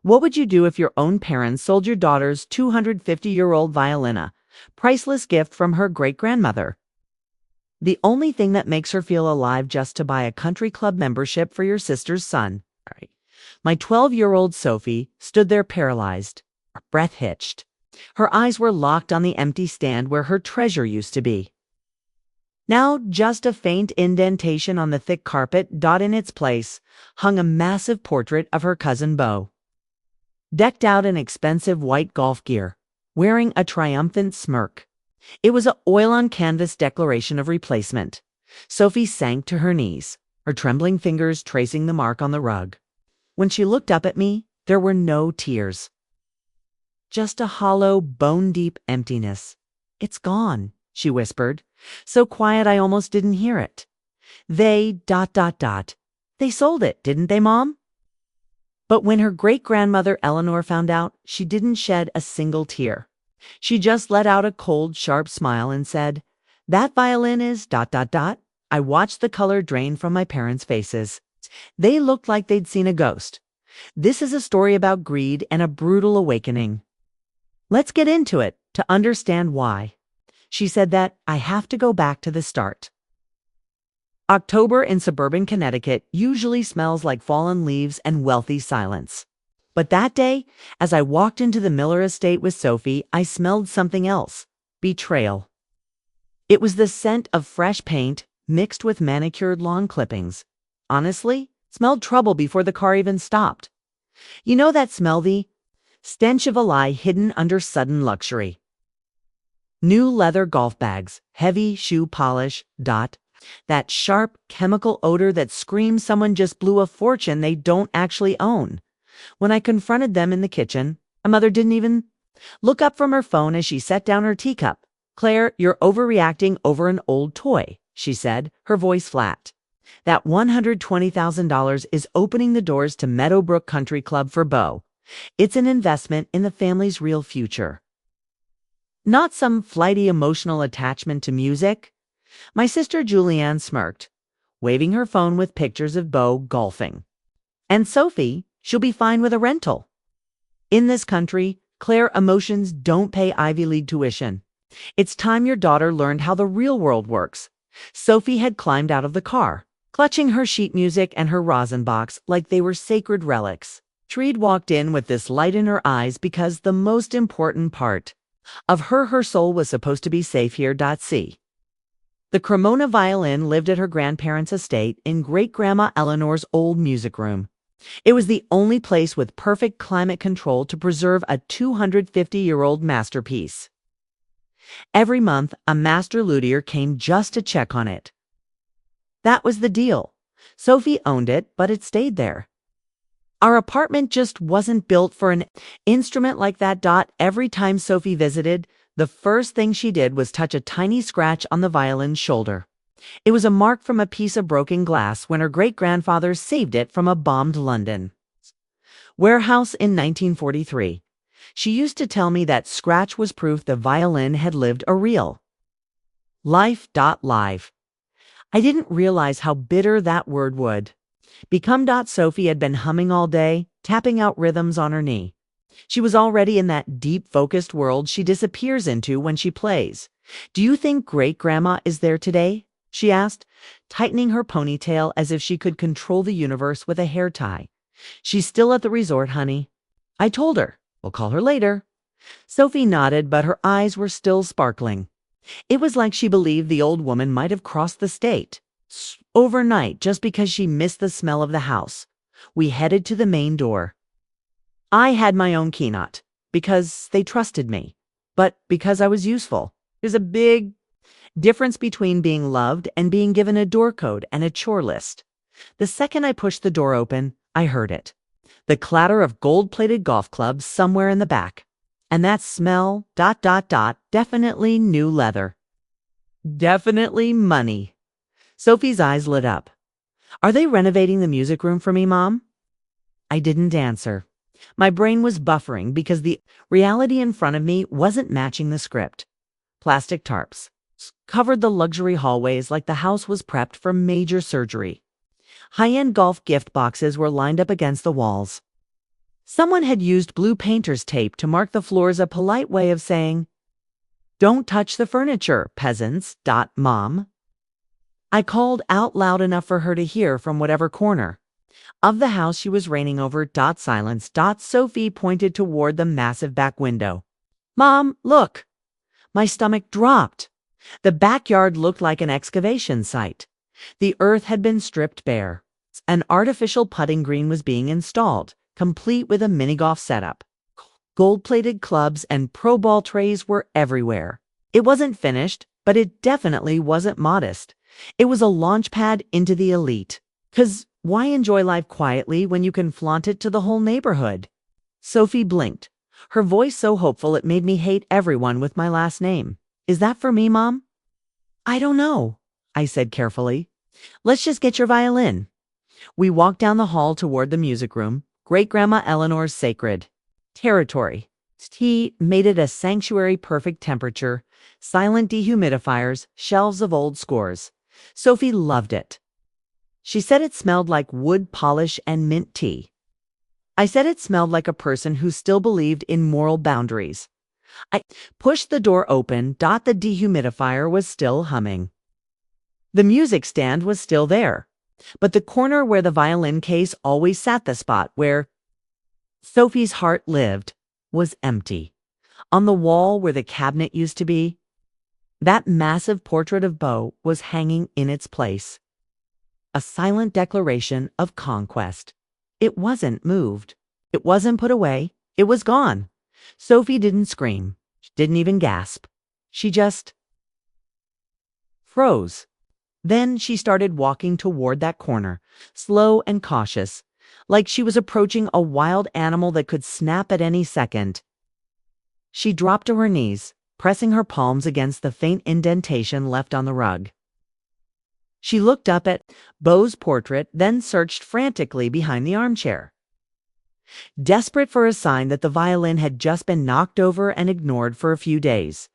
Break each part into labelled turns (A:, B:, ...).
A: What would you do if your own parents sold your daughter's 250-year-old violin, a priceless gift from her great-grandmother? The only thing that makes her feel alive just to buy a country club membership for your sister's son. Right. My 12-year-old Sophie stood there paralyzed, her breath hitched. Her eyes were locked on the empty stand where her treasure used to be. Now just a faint indentation on the thick carpet, in its place, hung a massive portrait of her cousin Beau. Decked out in expensive white golf gear, wearing a triumphant smirk. It was an oil-on-canvas declaration of replacement. Sophie sank to her knees, her trembling fingers tracing the mark on the rug. When she looked up at me, there were no tears. Just a hollow, bone-deep emptiness. "It's gone," she whispered, so quiet I almost didn't hear it. They, They sold it, didn't they, Mom?" But when her great-grandmother Eleanor found out, she didn't shed a single tear. She just let out a cold, sharp smile and said, "That violin is ... I watched the color drain from my parents' faces. They looked like they'd seen a ghost. This is a story about greed and a brutal awakening. Let's get into it to understand why." She said that I have to go back to the start. October in suburban Connecticut usually smells like fallen leaves and wealthy silence. But that day, as I walked into the Miller estate with Sophie, I smelled something else: betrayal. It was the scent of fresh paint mixed with manicured lawn clippings. Honestly, it smelled trouble before the car even stopped. You know that smell, the stench of a lie hidden under sudden luxury. New leather golf bags, heavy shoe polish, that sharp chemical odor that screams someone just blew a fortune they don't actually own. When I confronted them in the kitchen, my mother didn't even look up from her phone as she set down her teacup. "Claire, you're overreacting over an old toy," she said, her voice flat. "That $120,000 is opening the doors to Meadowbrook Country Club for Beau. It's an investment in the family's real future. Not some flighty emotional attachment to music." My sister Julianne smirked, waving her phone with pictures of Beau golfing. "And Sophie, she'll be fine with a rental. In this country, Claire, emotions don't pay Ivy League tuition. It's time your daughter learned how the real world works." Sophie had climbed out of the car, clutching her sheet music and her rosin box like they were sacred relics. Treed walked in with this light in her eyes because the most important part of her soul was supposed to be safe here. See. The Cremona violin lived at her grandparents' estate in Great-Grandma Eleanor's old music room. It was the only place with perfect climate control to preserve a 250-year-old masterpiece. Every month, a master luthier came just to check on it. That was the deal. Sophie owned it, but it stayed there. Our apartment just wasn't built for an instrument like that. Every time Sophie visited, the first thing she did was touch a tiny scratch on the violin's shoulder. It was a mark from a piece of broken glass when her great-grandfather saved it from a bombed London warehouse in 1943. She used to tell me that scratch was proof the violin had lived a real life. Live. I didn't realize how bitter that word would become. Sophie had been humming all day, tapping out rhythms on her knee. She was already in that deep, focused world she disappears into when she plays. "Do you think Great-Grandma is there today?" she asked, tightening her ponytail as if she could control the universe with a hair tie. "She's still at the resort, honey. I told her. We'll call her later." Sophie nodded, but her eyes were still sparkling. It was like she believed the old woman might have crossed the state overnight just because she missed the smell of the house. We headed to the main door. I had my own key, not because they trusted me, but because I was useful. There's a big difference between being loved and being given a door code and a chore list. The second I pushed the door open, I heard it. The clatter of gold-plated golf clubs somewhere in the back. And that smell, definitely new leather. Definitely money. Sophie's eyes lit up. "Are they renovating the music room for me, Mom?" I didn't answer. My brain was buffering because the reality in front of me wasn't matching the script. Plastic tarps covered the luxury hallways like the house was prepped for major surgery. High-end golf gift boxes were lined up against the walls. Someone had used blue painter's tape to mark the floors, a polite way of saying, "Don't touch the furniture, peasants. Mom." I called out loud enough for her to hear from whatever corner of the house she was reigning over. Silence. Sophie pointed toward the massive back window. "Mom, look." My stomach dropped. The backyard looked like an excavation site. The earth had been stripped bare. An artificial putting green was being installed, complete with a mini-golf setup. Gold-plated clubs and pro ball trays were everywhere. It wasn't finished, but it definitely wasn't modest. It was a launch pad into the elite. 'Cause why enjoy life quietly when you can flaunt it to the whole neighborhood? Sophie blinked, her voice so hopeful it made me hate everyone with my last name. "Is that for me, Mom?" "I don't know," I said carefully. "Let's just get your violin." We walked down the hall toward the music room, Great-Grandma Eleanor's sacred territory. Tea made it a sanctuary, perfect temperature, silent dehumidifiers, shelves of old scores. Sophie loved it. She said it smelled like wood polish and mint tea. I said it smelled like a person who still believed in moral boundaries. I pushed the door open. The dehumidifier was still humming. The music stand was still there, but the corner where the violin case always sat, the spot where Sophie's heart lived, was empty. On the wall where the cabinet used to be, that massive portrait of Beau was hanging in its place. A silent declaration of conquest. It wasn't moved. It wasn't put away. It was gone. Sophie didn't scream. She didn't even gasp. She just froze. Then she started walking toward that corner, slow and cautious, like she was approaching a wild animal that could snap at any second. She dropped to her knees, pressing her palms against the faint indentation left on the rug. She looked up at Beau's portrait, then searched frantically behind the armchair, desperate for a sign that the violin had just been knocked over and ignored for a few days.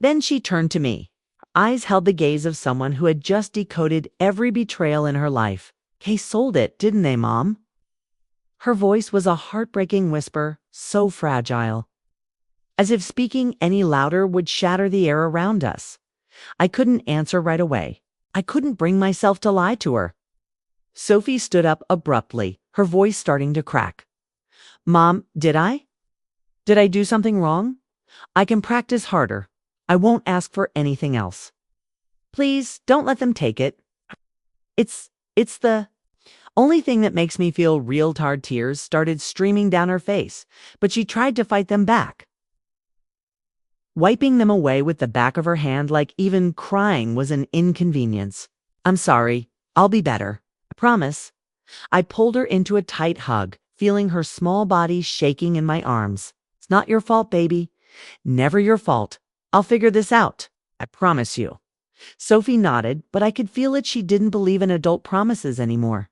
A: Then she turned to me. Her eyes held the gaze of someone who had just decoded every betrayal in her life. "They sold it, didn't they, Mom?" Her voice was a heartbreaking whisper, so fragile, as if speaking any louder would shatter the air around us. I couldn't answer right away. I couldn't bring myself to lie to her. Sophie stood up abruptly, her voice starting to crack. "Mom, did I do something wrong? I can practice harder. I won't ask for anything else. Please, don't let them take it. It's the only thing that makes me feel real." Tears started streaming down her face, but she tried to fight them back, wiping them away with the back of her hand like even crying was an inconvenience. "I'm sorry. I'll be better. I promise." I pulled her into a tight hug, feeling her small body shaking in my arms. "It's not your fault, baby. Never your fault. I'll figure this out. I promise you." Sophie nodded, but I could feel it. She didn't believe in adult promises anymore.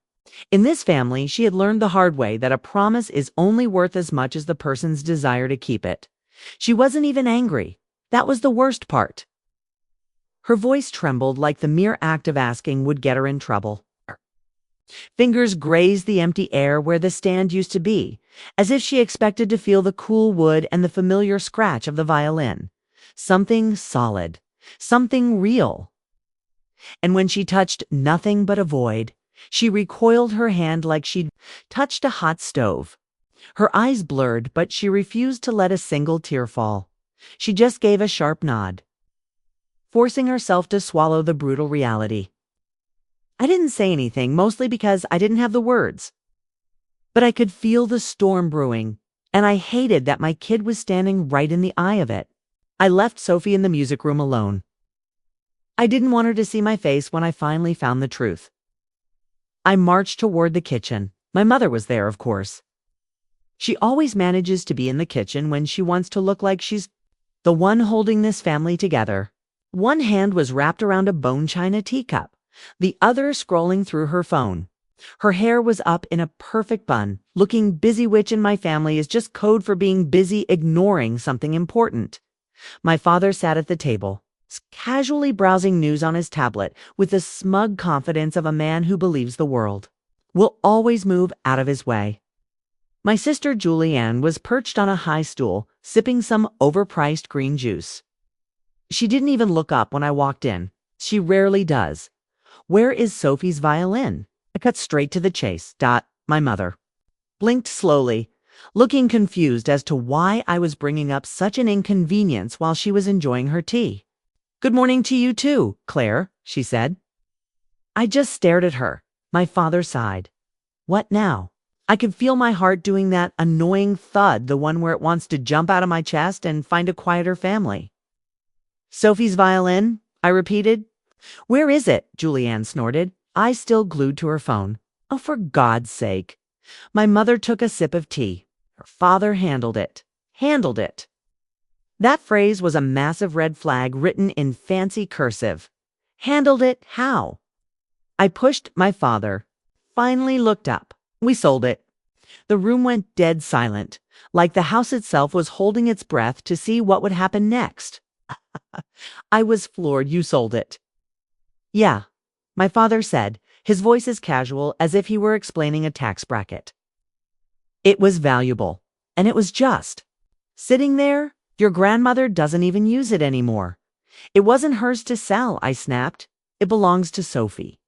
A: In this family, she had learned the hard way that a promise is only worth as much as the person's desire to keep it. She wasn't even angry. That was the worst part. Her voice trembled like the mere act of asking would get her in trouble. Fingers grazed the empty air where the stand used to be, as if she expected to feel the cool wood and the familiar scratch of the violin. Something solid, something real. And when she touched nothing but a void, she recoiled her hand like she'd touched a hot stove. Her eyes blurred, but she refused to let a single tear fall. She just gave a sharp nod, forcing herself to swallow the brutal reality. I didn't say anything, mostly because I didn't have the words. But I could feel the storm brewing, and I hated that my kid was standing right in the eye of it. I left Sophie in the music room alone. I didn't want her to see my face when I finally found the truth. I marched toward the kitchen. My mother was there, of course. She always manages to be in the kitchen when she wants to look like she's the one holding this family together. One hand was wrapped around a bone china teacup, the other scrolling through her phone. Her hair was up in a perfect bun, looking busy, which in my family is just code for being busy ignoring something important. My father sat at the table, casually browsing news on his tablet with the smug confidence of a man who believes the world will always move out of his way. My sister Julianne was perched on a high stool, sipping some overpriced green juice. She didn't even look up when I walked in. She rarely does. Where is Sophie's violin? I cut straight to the chase. My mother blinked slowly, looking confused as to why I was bringing up such an inconvenience while she was enjoying her tea. "Good morning to you too, Claire," she said. I just stared at her. My father sighed. What now? I could feel my heart doing that annoying thud, the one where it wants to jump out of my chest and find a quieter family. "Sophie's violin?" I repeated. "Where is it?" Julianne snorted, eyes still glued to her phone. "Oh, for God's sake." My mother took a sip of tea. Her father handled it. Handled it. That phrase was a massive red flag written in fancy cursive. Handled it how? I pushed my father. Finally looked up. "We sold it." The room went dead silent, like the house itself was holding its breath to see what would happen next. I was floored. "You sold it?" "Yeah," my father said, his voice as casual as if he were explaining a tax bracket. "It was valuable, and it was just. Sitting there, your grandmother doesn't even use it anymore. It wasn't hers to sell," I snapped. "It belongs to Sophie."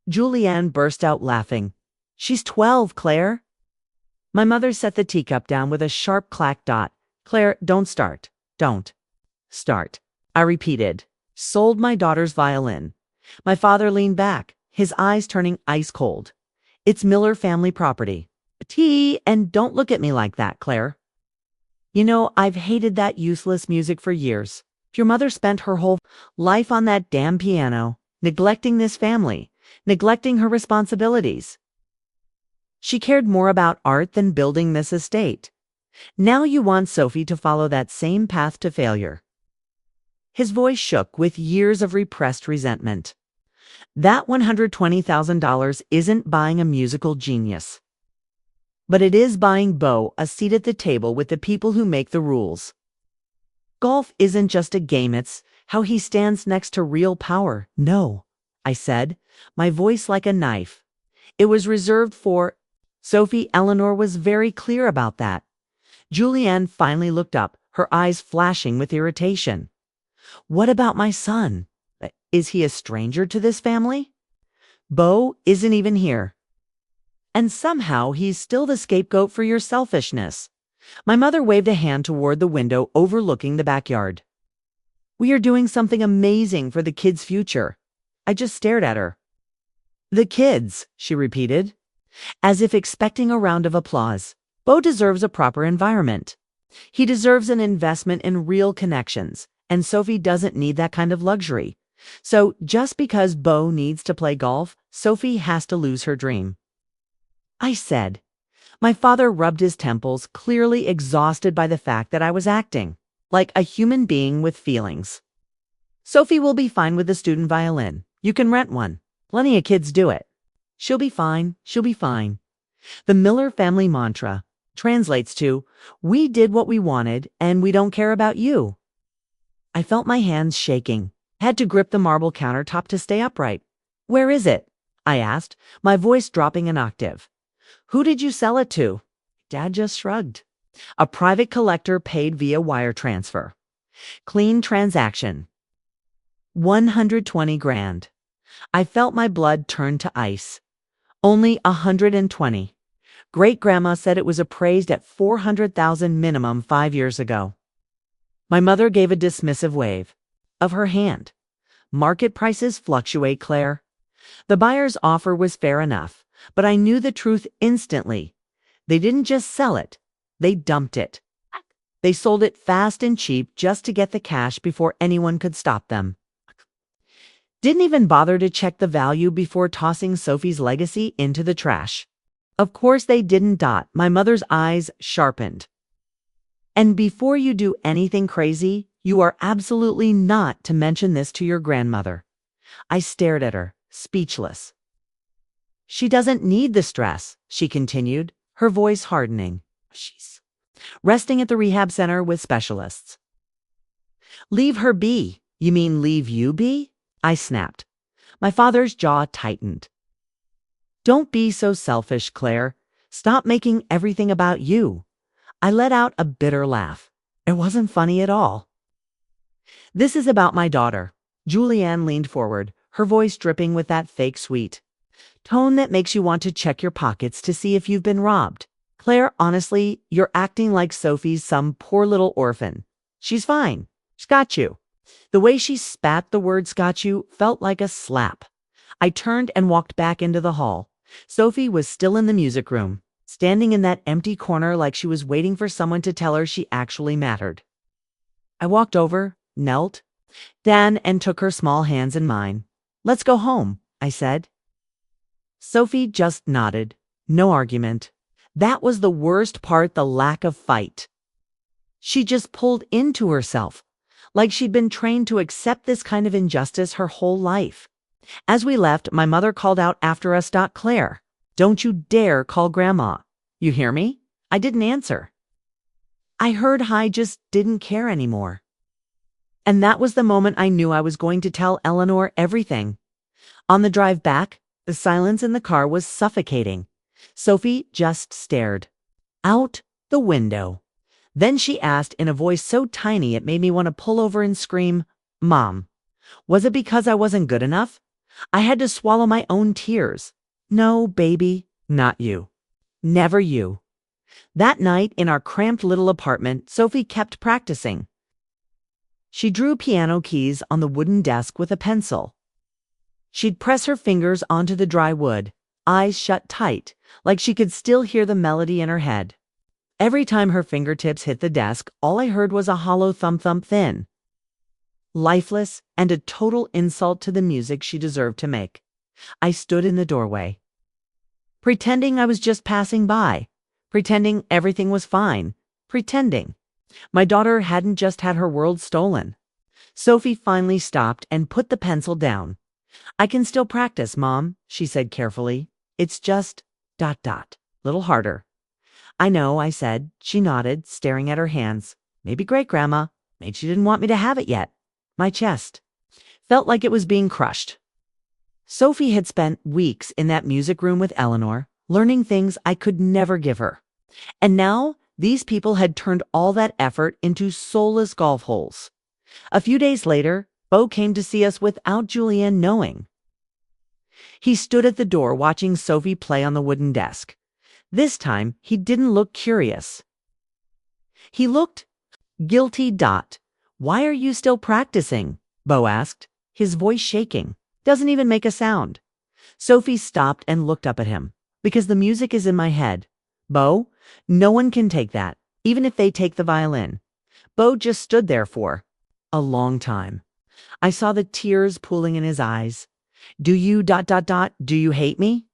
A: Julianne burst out laughing. "She's 12, Claire." My mother set the teacup down with a sharp clack. "Claire, don't start. Don't start," I repeated. "Sold my daughter's violin." My father leaned back, his eyes turning ice cold. "It's Miller family property." "Tea, and don't look at me like that, Claire. You know, I've hated that useless music for years. Your mother spent her whole life on that damn piano, neglecting this family, neglecting her responsibilities. She cared more about art than building this estate. Now you want Sophie to follow that same path to failure." His voice shook with years of repressed resentment. "That $120,000 isn't buying a musical genius. But it is buying Beau a seat at the table with the people who make the rules. Golf isn't just a game, it's how he stands next to real power." "No," I said, my voice like a knife. "It was reserved for—" Sophie Eleanor was very clear about that. Julianne finally looked up, her eyes flashing with irritation. "What about my son? Is he a stranger to this family? Beau isn't even here. And somehow he's still the scapegoat for your selfishness." My mother waved a hand toward the window overlooking the backyard. "We are doing something amazing for the kids' future." I just stared at her. "The kids," she repeated, as if expecting a round of applause. "Beau deserves a proper environment. He deserves an investment in real connections, and Sophie doesn't need that kind of luxury. So just because Beau needs to play golf, Sophie has to lose her dream," I said. My father rubbed his temples, clearly exhausted by the fact that I was acting like a human being with feelings. "Sophie will be fine with the student violin. You can rent one. Plenty of kids do it. She'll be fine. She'll be fine." The Miller family mantra translates to, "We did what we wanted, and we don't care about you." I felt my hands shaking, had to grip the marble countertop to stay upright. "Where is it?" I asked, my voice dropping an octave. "Who did you sell it to?" Dad just shrugged. "A private collector paid via wire transfer. Clean transaction. 120 grand. I felt my blood turn to ice. Only 120. Great-grandma said it was appraised at 400,000 minimum 5 years ago. My mother gave a dismissive wave of her hand. "Market prices fluctuate, Claire. The buyer's offer was fair enough, but I knew the truth instantly. They didn't just sell it, they dumped it. They sold it fast and cheap just to get the cash before anyone could stop them. Didn't even bother to check the value before tossing Sophie's legacy into the trash." "Of course they didn't." My mother's eyes sharpened. "And before you do anything crazy, you are absolutely not to mention this to your grandmother." I stared at her, speechless. "She doesn't need the stress," she continued, her voice hardening. "She's resting at the rehab center with specialists." "Leave her be." "You mean leave you be?" I snapped. My father's jaw tightened. "Don't be so selfish, Claire. Stop making everything about you. I let out a bitter laugh. It wasn't funny at all. This is about my daughter. Julianne leaned forward, her voice dripping with that fake sweet tone that makes you want to check your pockets to see if you've been robbed. Claire, honestly, you're acting like Sophie's some poor little orphan. She's fine. She's got you. The way she spat the words "got you" felt like a slap. I turned and walked back into the hall. Sophie was still in the music room, standing in that empty corner like she was waiting for someone to tell her she actually mattered. I walked over, knelt down, and took her small hands in mine. "Let's go home," I said. Sophie just nodded. No argument. That was the worst part, the lack of fight. She just pulled into herself, like she'd been trained to accept this kind of injustice her whole life. As we left, my mother called out after us, "Claire, don't you dare call Grandma. You hear me?" I didn't answer. I heard I just didn't care anymore. And that was the moment I knew I was going to tell Eleanor everything. On the drive back, the silence in the car was suffocating. Sophie just stared out the window. Then she asked in a voice so tiny it made me want to pull over and scream, "Mom, was it because I wasn't good enough?" I had to swallow my own tears. "No, baby, not you. Never you." That night in our cramped little apartment, Sophie kept practicing. She drew piano keys on the wooden desk with a pencil. She'd press her fingers onto the dry wood, eyes shut tight, like she could still hear the melody in her head. Every time her fingertips hit the desk, all I heard was a hollow thump-thump, thin, lifeless, and a total insult to the music she deserved to make. I stood in the doorway, pretending I was just passing by, pretending everything was fine, pretending my daughter hadn't just had her world stolen. Sophie finally stopped and put the pencil down. "I can still practice, Mom," she said carefully. "It's just ... little harder." "I know," I said. She nodded, staring at her hands. "Maybe Great-Grandma. Maybe she didn't want me to have it yet." My chest felt like it was being crushed. Sophie had spent weeks in that music room with Eleanor, learning things I could never give her. And now these people had turned all that effort into soulless golf holes. A few days later, Beau came to see us without Julianne knowing. He stood at the door watching Sophie play on the wooden desk. This time, he didn't look curious. He looked guilty. "Why are you still practicing?" Beau asked, his voice shaking. "Doesn't even make a sound." Sophie stopped and looked up at him. "Because the music is in my head. Beau, no one can take that, even if they take the violin." Beau just stood there for a long time. I saw the tears pooling in his eyes. "Do you ... do you hate me?"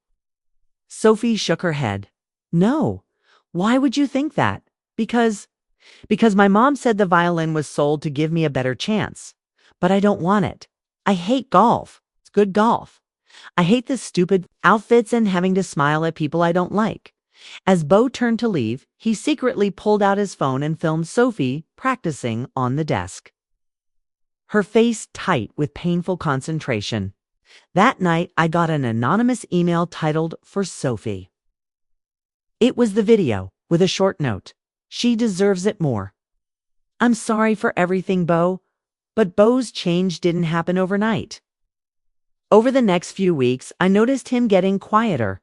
A: Sophie shook her head. "No. Why would you think that?" Because my mom said the violin was sold to give me a better chance. But I don't want it. I hate golf. It's good golf. I hate the stupid outfits and having to smile at people I don't like." As Beau turned to leave, he secretly pulled out his phone and filmed Sophie practicing on the desk, her face tight with painful concentration. That night, I got an anonymous email titled "For Sophie." It was the video, with a short note. "She deserves it more. I'm sorry for everything, Beau." But Beau's change didn't happen overnight. Over the next few weeks, I noticed him getting quieter.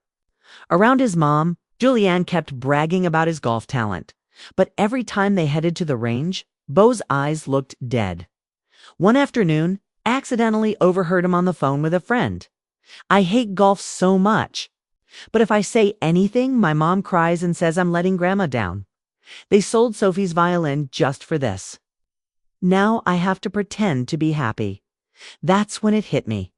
A: Around his mom, Julianne kept bragging about his golf talent. But every time they headed to the range, Beau's eyes looked dead. One afternoon, I accidentally overheard him on the phone with a friend. "I hate golf so much. But if I say anything, my mom cries and says I'm letting Grandma down. They sold Sophie's violin just for this. Now I have to pretend to be happy." That's when it hit me.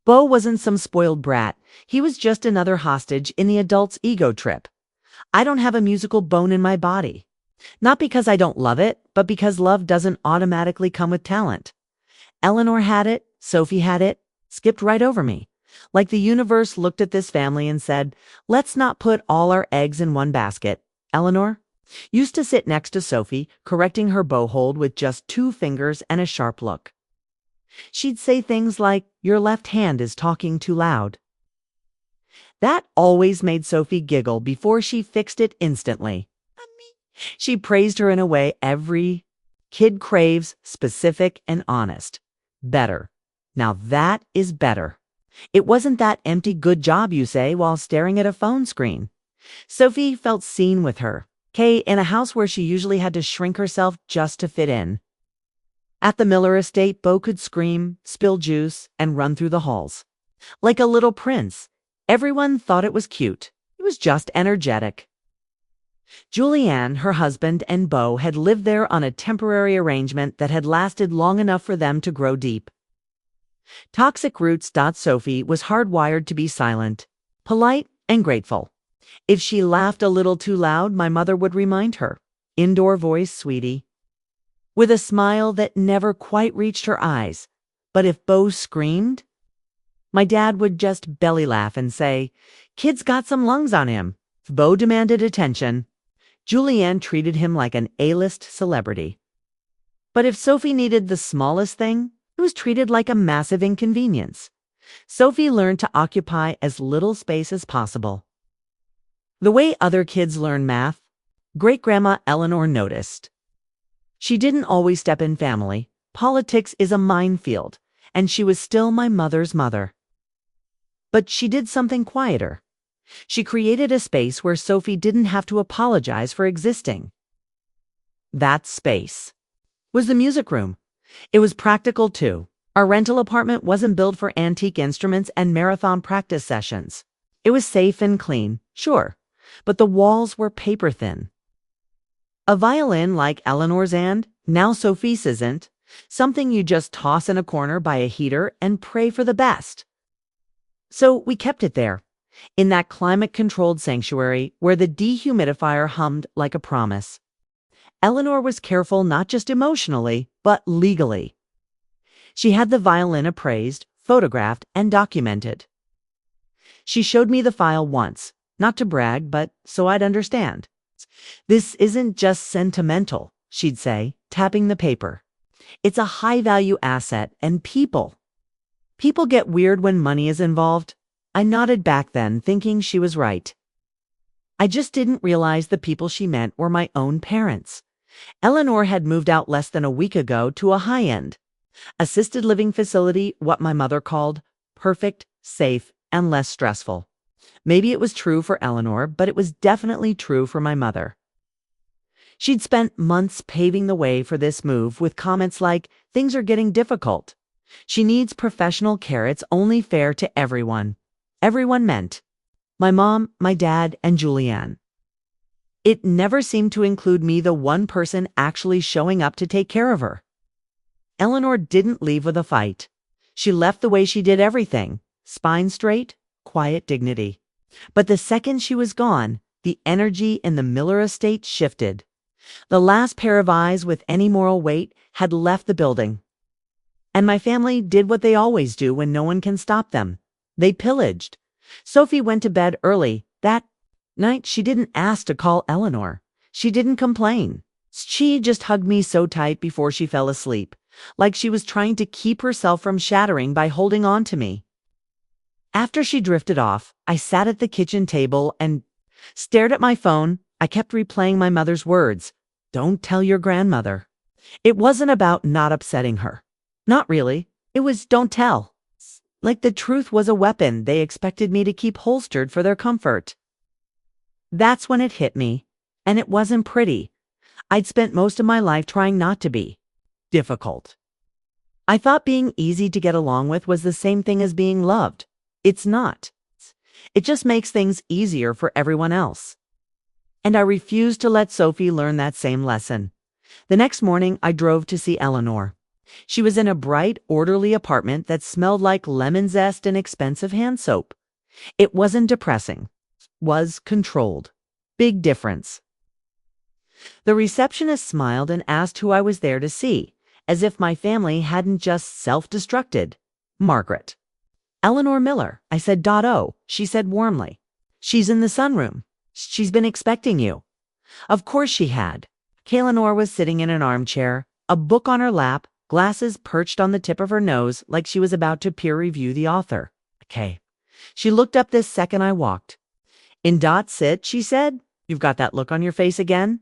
A: Beau wasn't some spoiled brat. He was just another hostage in the adult's ego trip. I don't have a musical bone in my body. Not because I don't love it, but because love doesn't automatically come with talent. Eleanor had it, Sophie had it, skipped right over me. Like the universe looked at this family and said, "Let's not put all our eggs in one basket." Eleanor used to sit next to Sophie, correcting her bow hold with just 2 fingers and a sharp look. She'd say things like, "Your left hand is talking too loud." That always made Sophie giggle before she fixed it instantly. She praised her in a way every kid craves, specific and honest. Better. Now that is better. It wasn't that empty good job you say while staring at a phone screen. Sophie felt seen with her. In a house where she usually had to shrink herself just to fit in. At the Miller estate, Beau could scream, spill juice, and run through the halls. Like a little prince. Everyone thought it was cute. It was just energetic. Julianne, her husband, and Beau had lived there on a temporary arrangement that had lasted long enough for them to grow deep. Toxic roots. Sophie was hardwired to be silent, polite, and grateful. If she laughed a little too loud, my mother would remind her, "Indoor voice, sweetie," with a smile that never quite reached her eyes. But if Beau screamed, my dad would just belly laugh and say, "Kid's got some lungs on him." If Beau demanded attention, Julianne treated him like an A-list celebrity. But if Sophie needed the smallest thing, it was treated like a massive inconvenience. Sophie learned to occupy as little space as possible. The way other kids learn math, Great-Grandma Eleanor noticed. She didn't always step in family. Politics is a minefield, and she was still my mother's mother. But she did something quieter. She created a space where Sophie didn't have to apologize for existing. That space was the music room. It was practical too. Our rental apartment wasn't built for antique instruments and marathon practice sessions. It was safe and clean, sure, but the walls were paper thin. A violin like Eleanor's and, now Sophie's isn't, something you just toss in a corner by a heater and pray for the best. So we kept it there, in that climate-controlled sanctuary where the dehumidifier hummed like a promise. Eleanor was careful not just emotionally, but legally. She had the violin appraised, photographed, and documented. She showed me the file once, not to brag, but so I'd understand. "This isn't just sentimental," she'd say, tapping the paper. "It's a high-value asset, and people get weird when money is involved." I nodded back then, thinking she was right. I just didn't realize the people she meant were my own parents. Eleanor had moved out less than a week ago to a high-end assisted living facility, what my mother called perfect, safe, and less stressful. Maybe it was true for Eleanor, but it was definitely true for my mother. She'd spent months paving the way for this move with comments like, "Things are getting difficult. She needs professional care. It's only fair to everyone." Everyone meant my mom, my dad, and Julianne. It never seemed to include me, the one person actually showing up to take care of her. Eleanor didn't leave with a fight. She left the way she did everything, spine straight, quiet dignity. But the second she was gone, the energy in the Miller estate shifted. The last pair of eyes with any moral weight had left the building. And my family did what they always do when no one can stop them. They pillaged. Sophie went to bed early. That night she didn't ask to call Eleanor. She didn't complain. She just hugged me so tight before she fell asleep, like she was trying to keep herself from shattering by holding on to me. After she drifted off, I sat at the kitchen table and stared at my phone. I kept replaying my mother's words. "Don't tell your grandmother." It wasn't about not upsetting her. Not really. It was don't tell. Like the truth was a weapon they expected me to keep holstered for their comfort. That's when it hit me. And it wasn't pretty. I'd spent most of my life trying not to be difficult. I thought being easy to get along with was the same thing as being loved. It's not. It just makes things easier for everyone else. And I refused to let Sophie learn that same lesson. The next morning, I drove to see Eleanor. She was in a bright, orderly apartment that smelled like lemon zest and expensive hand soap. It wasn't depressing. Was controlled. Big difference. The receptionist smiled and asked who I was there to see, as if my family hadn't just self-destructed. "Margaret." "Eleanor Miller." I said, "Oh," she said warmly. "She's in the sunroom. She's been expecting you." Of course she had. Eleanor was sitting in an armchair, a book on her lap, glasses perched on the tip of her nose like she was about to peer review the author. She looked up this second I walked. In dot sit, she said. You've got that look on your face again?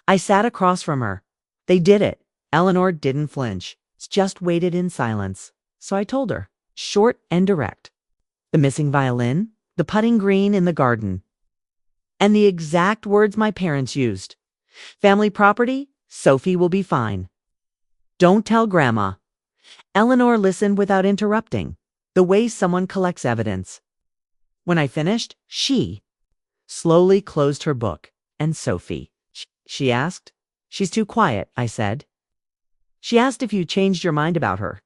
A: I sat across from her. They did it. Eleanor didn't flinch. Just waited in silence. So I told her, short and direct. The missing violin, the putting green in the garden. And the exact words my parents used. Family property, Sophie will be fine. Don't tell Grandma. Eleanor listened without interrupting, the way someone collects evidence. When I finished, she slowly closed her book. And Sophie? She asked. She's too quiet, I said. She asked if you changed your mind about her.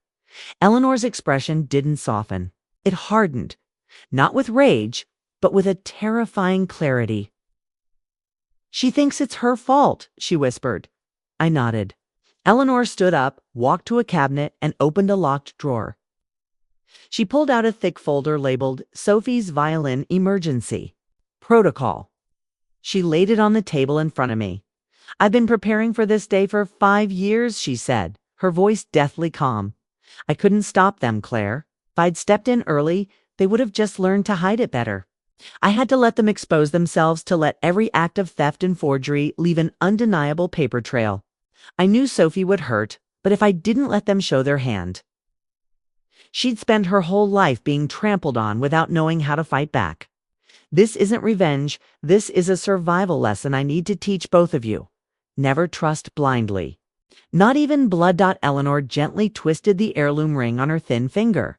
A: Eleanor's expression didn't soften. It hardened, not with rage, but with a terrifying clarity. She thinks it's her fault, she whispered. I nodded. Eleanor stood up, walked to a cabinet, and opened a locked drawer. She pulled out a thick folder labeled Sophie's Violin Emergency Protocol. She laid it on the table in front of me. I've been preparing for this day for 5 years, she said, her voice deathly calm. I couldn't stop them, Claire. If I'd stepped in early, they would have just learned to hide it better. I had to let them expose themselves, to let every act of theft and forgery leave an undeniable paper trail. I knew Sophie would hurt, but if I didn't let them show their hand, she'd spend her whole life being trampled on without knowing how to fight back. This isn't revenge. This is a survival lesson I need to teach both of you. Never trust blindly. Not even blood. Eleanor gently twisted the heirloom ring on her thin finger,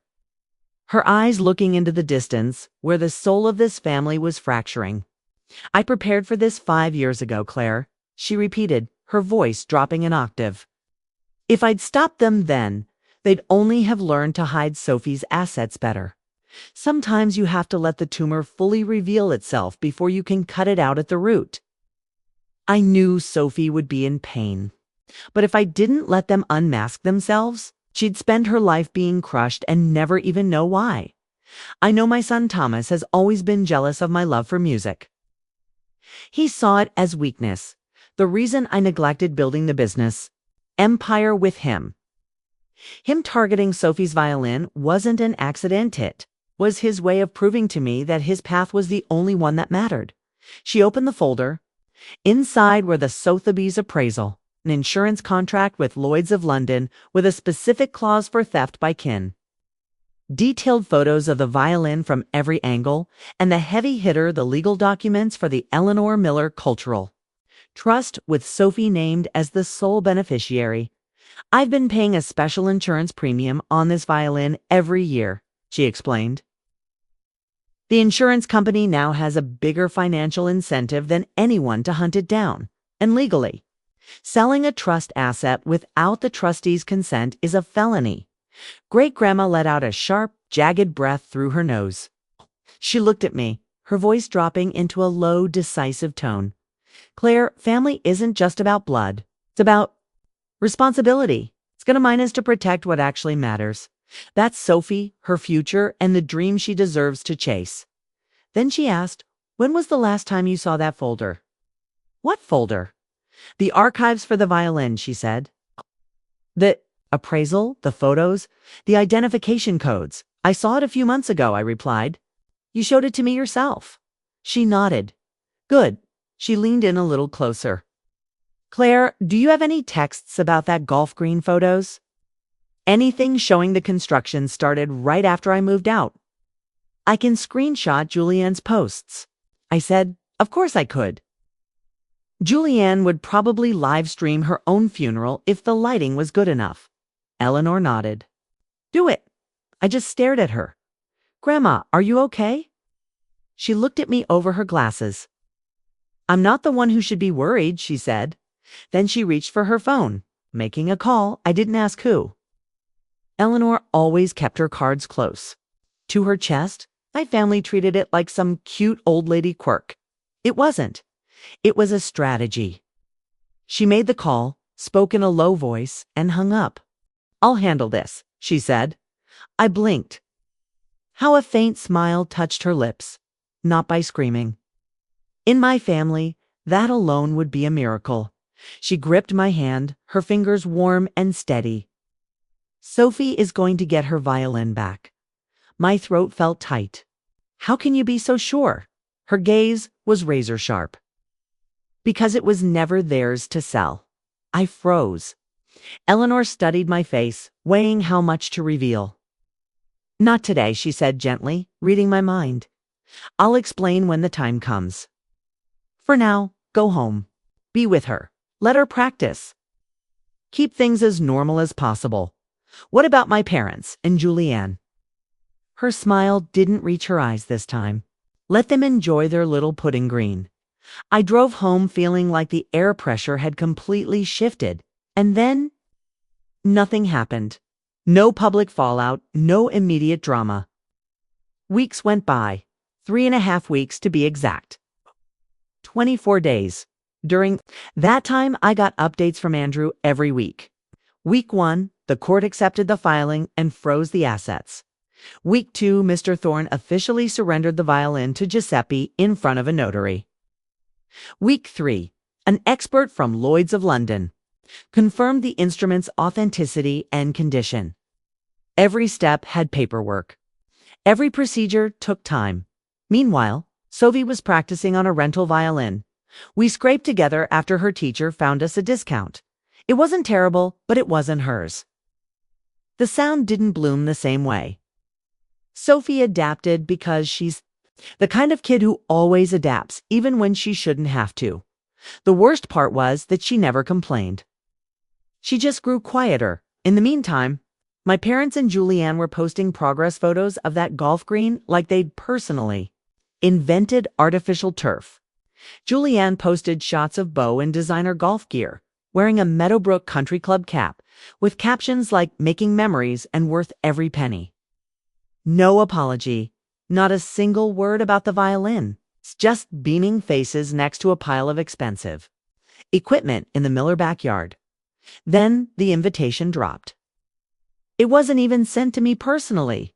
A: her eyes looking into the distance where the soul of this family was fracturing. I prepared for this 5 years ago, Claire, she repeated, her voice dropping an octave. If I'd stopped them then, they'd only have learned to hide Sophie's assets better. Sometimes you have to let the tumor fully reveal itself before you can cut it out at the root. I knew Sophie would be in pain, but if I didn't let them unmask themselves, she'd spend her life being crushed and never even know why. I know my son Thomas has always been jealous of my love for music. He saw it as weakness, the reason I neglected building the business empire with him. Him targeting Sophie's violin wasn't an accident. It was his way of proving to me that his path was the only one that mattered. She opened the folder. Inside were the Sotheby's appraisal, an insurance contract with Lloyd's of London with a specific clause for theft by kin. Detailed photos of the violin from every angle, and the heavy hitter, the legal documents for the Eleanor Miller Cultural Trust with Sophie named as the sole beneficiary. I've been paying a special insurance premium on this violin every year, she explained. The insurance company now has a bigger financial incentive than anyone to hunt it down, and legally. Selling a trust asset without the trustee's consent is a felony. Great-Grandma let out a sharp, jagged breath through her nose. She looked at me, her voice dropping into a low, decisive tone. Claire, family isn't just about blood. It's about responsibility. It's going to mine us to protect what actually matters. That's Sophie, her future, and the dream she deserves to chase. Then she asked, when was the last time you saw that folder? What folder? The archives for the violin, she said. The appraisal, the photos, the identification codes. I saw it a few months ago, I replied. You showed it to me yourself. She nodded. Good. She leaned in a little closer. Claire, do you have any texts about that golf green photos? Anything showing the construction started right after I moved out. I can screenshot Julianne's posts. I said, of course I could. Julianne would probably live stream her own funeral if the lighting was good enough. Eleanor nodded. Do it. I just stared at her. Grandma, are you okay? She looked at me over her glasses. I'm not the one who should be worried, she said. Then she reached for her phone, making a call. I didn't ask who. Eleanor always kept her cards close to her chest. My family treated it like some cute old lady quirk. It wasn't. It was a strategy. She made the call, spoke in a low voice, and hung up. I'll handle this, she said. I blinked. How a faint smile touched her lips, not by screaming. In my family, that alone would be a miracle. She gripped my hand, her fingers warm and steady. Sophie is going to get her violin back. My throat felt tight. How can you be so sure? Her gaze was razor sharp. Because it was never theirs to sell. I froze. Eleanor studied my face, weighing how much to reveal. Not today, she said gently, reading my mind. I'll explain when the time comes. For now, go home. Be with her. Let her practice. Keep things as normal as possible. What about my parents and Julianne? Her smile didn't reach her eyes this time. Let them enjoy their little pudding green. I drove home feeling like the air pressure had completely shifted. And then, nothing happened. No public fallout, no immediate drama. Weeks went by, 3.5 weeks to be exact. 24 days. During that time, I got updates from Andrew every week. Week 1, the court accepted the filing and froze the assets. Week 2, Mr. Thorne officially surrendered the violin to Giuseppe in front of a notary. Week 3, an expert from Lloyd's of London confirmed the instrument's authenticity and condition. Every step had paperwork. Every procedure took time. Meanwhile, Sophie was practicing on a rental violin. We scraped together after her teacher found us a discount. It wasn't terrible, but it wasn't hers. The sound didn't bloom the same way. Sophie adapted because she's the kind of kid who always adapts, even when she shouldn't have to. The worst part was that she never complained. She just grew quieter. In the meantime, my parents and Julianne were posting progress photos of that golf green like they'd personally invented artificial turf. Julianne posted shots of Beau in designer golf gear, wearing a Meadowbrook Country Club cap, with captions like making memories and worth every penny. No apology, not a single word about the violin. It's just beaming faces next to a pile of expensive equipment in the Miller backyard. Then the invitation dropped. It wasn't even sent to me personally.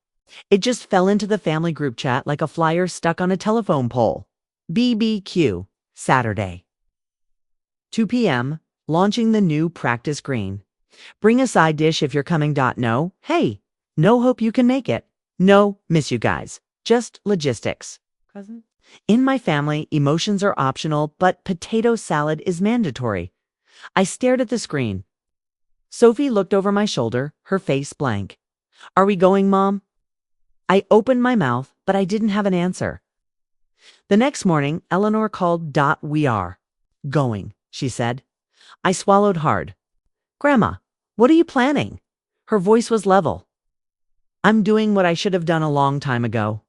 A: It just fell into the family group chat like a flyer stuck on a telephone pole. BBQ, Saturday. 2 p.m., launching the new practice green. Bring a side dish if you're coming. No, hey, no hope you can make it. No, miss you guys. Just logistics. Cousin? In my family, emotions are optional, but potato salad is mandatory. I stared at the screen. Sophie looked over my shoulder, her face blank. Are we going, Mom? I opened my mouth, but I didn't have an answer. The next morning, Eleanor called. We are going, she said. I swallowed hard. Grandma, what are you planning? Her voice was level. I'm doing what I should have done a long time ago.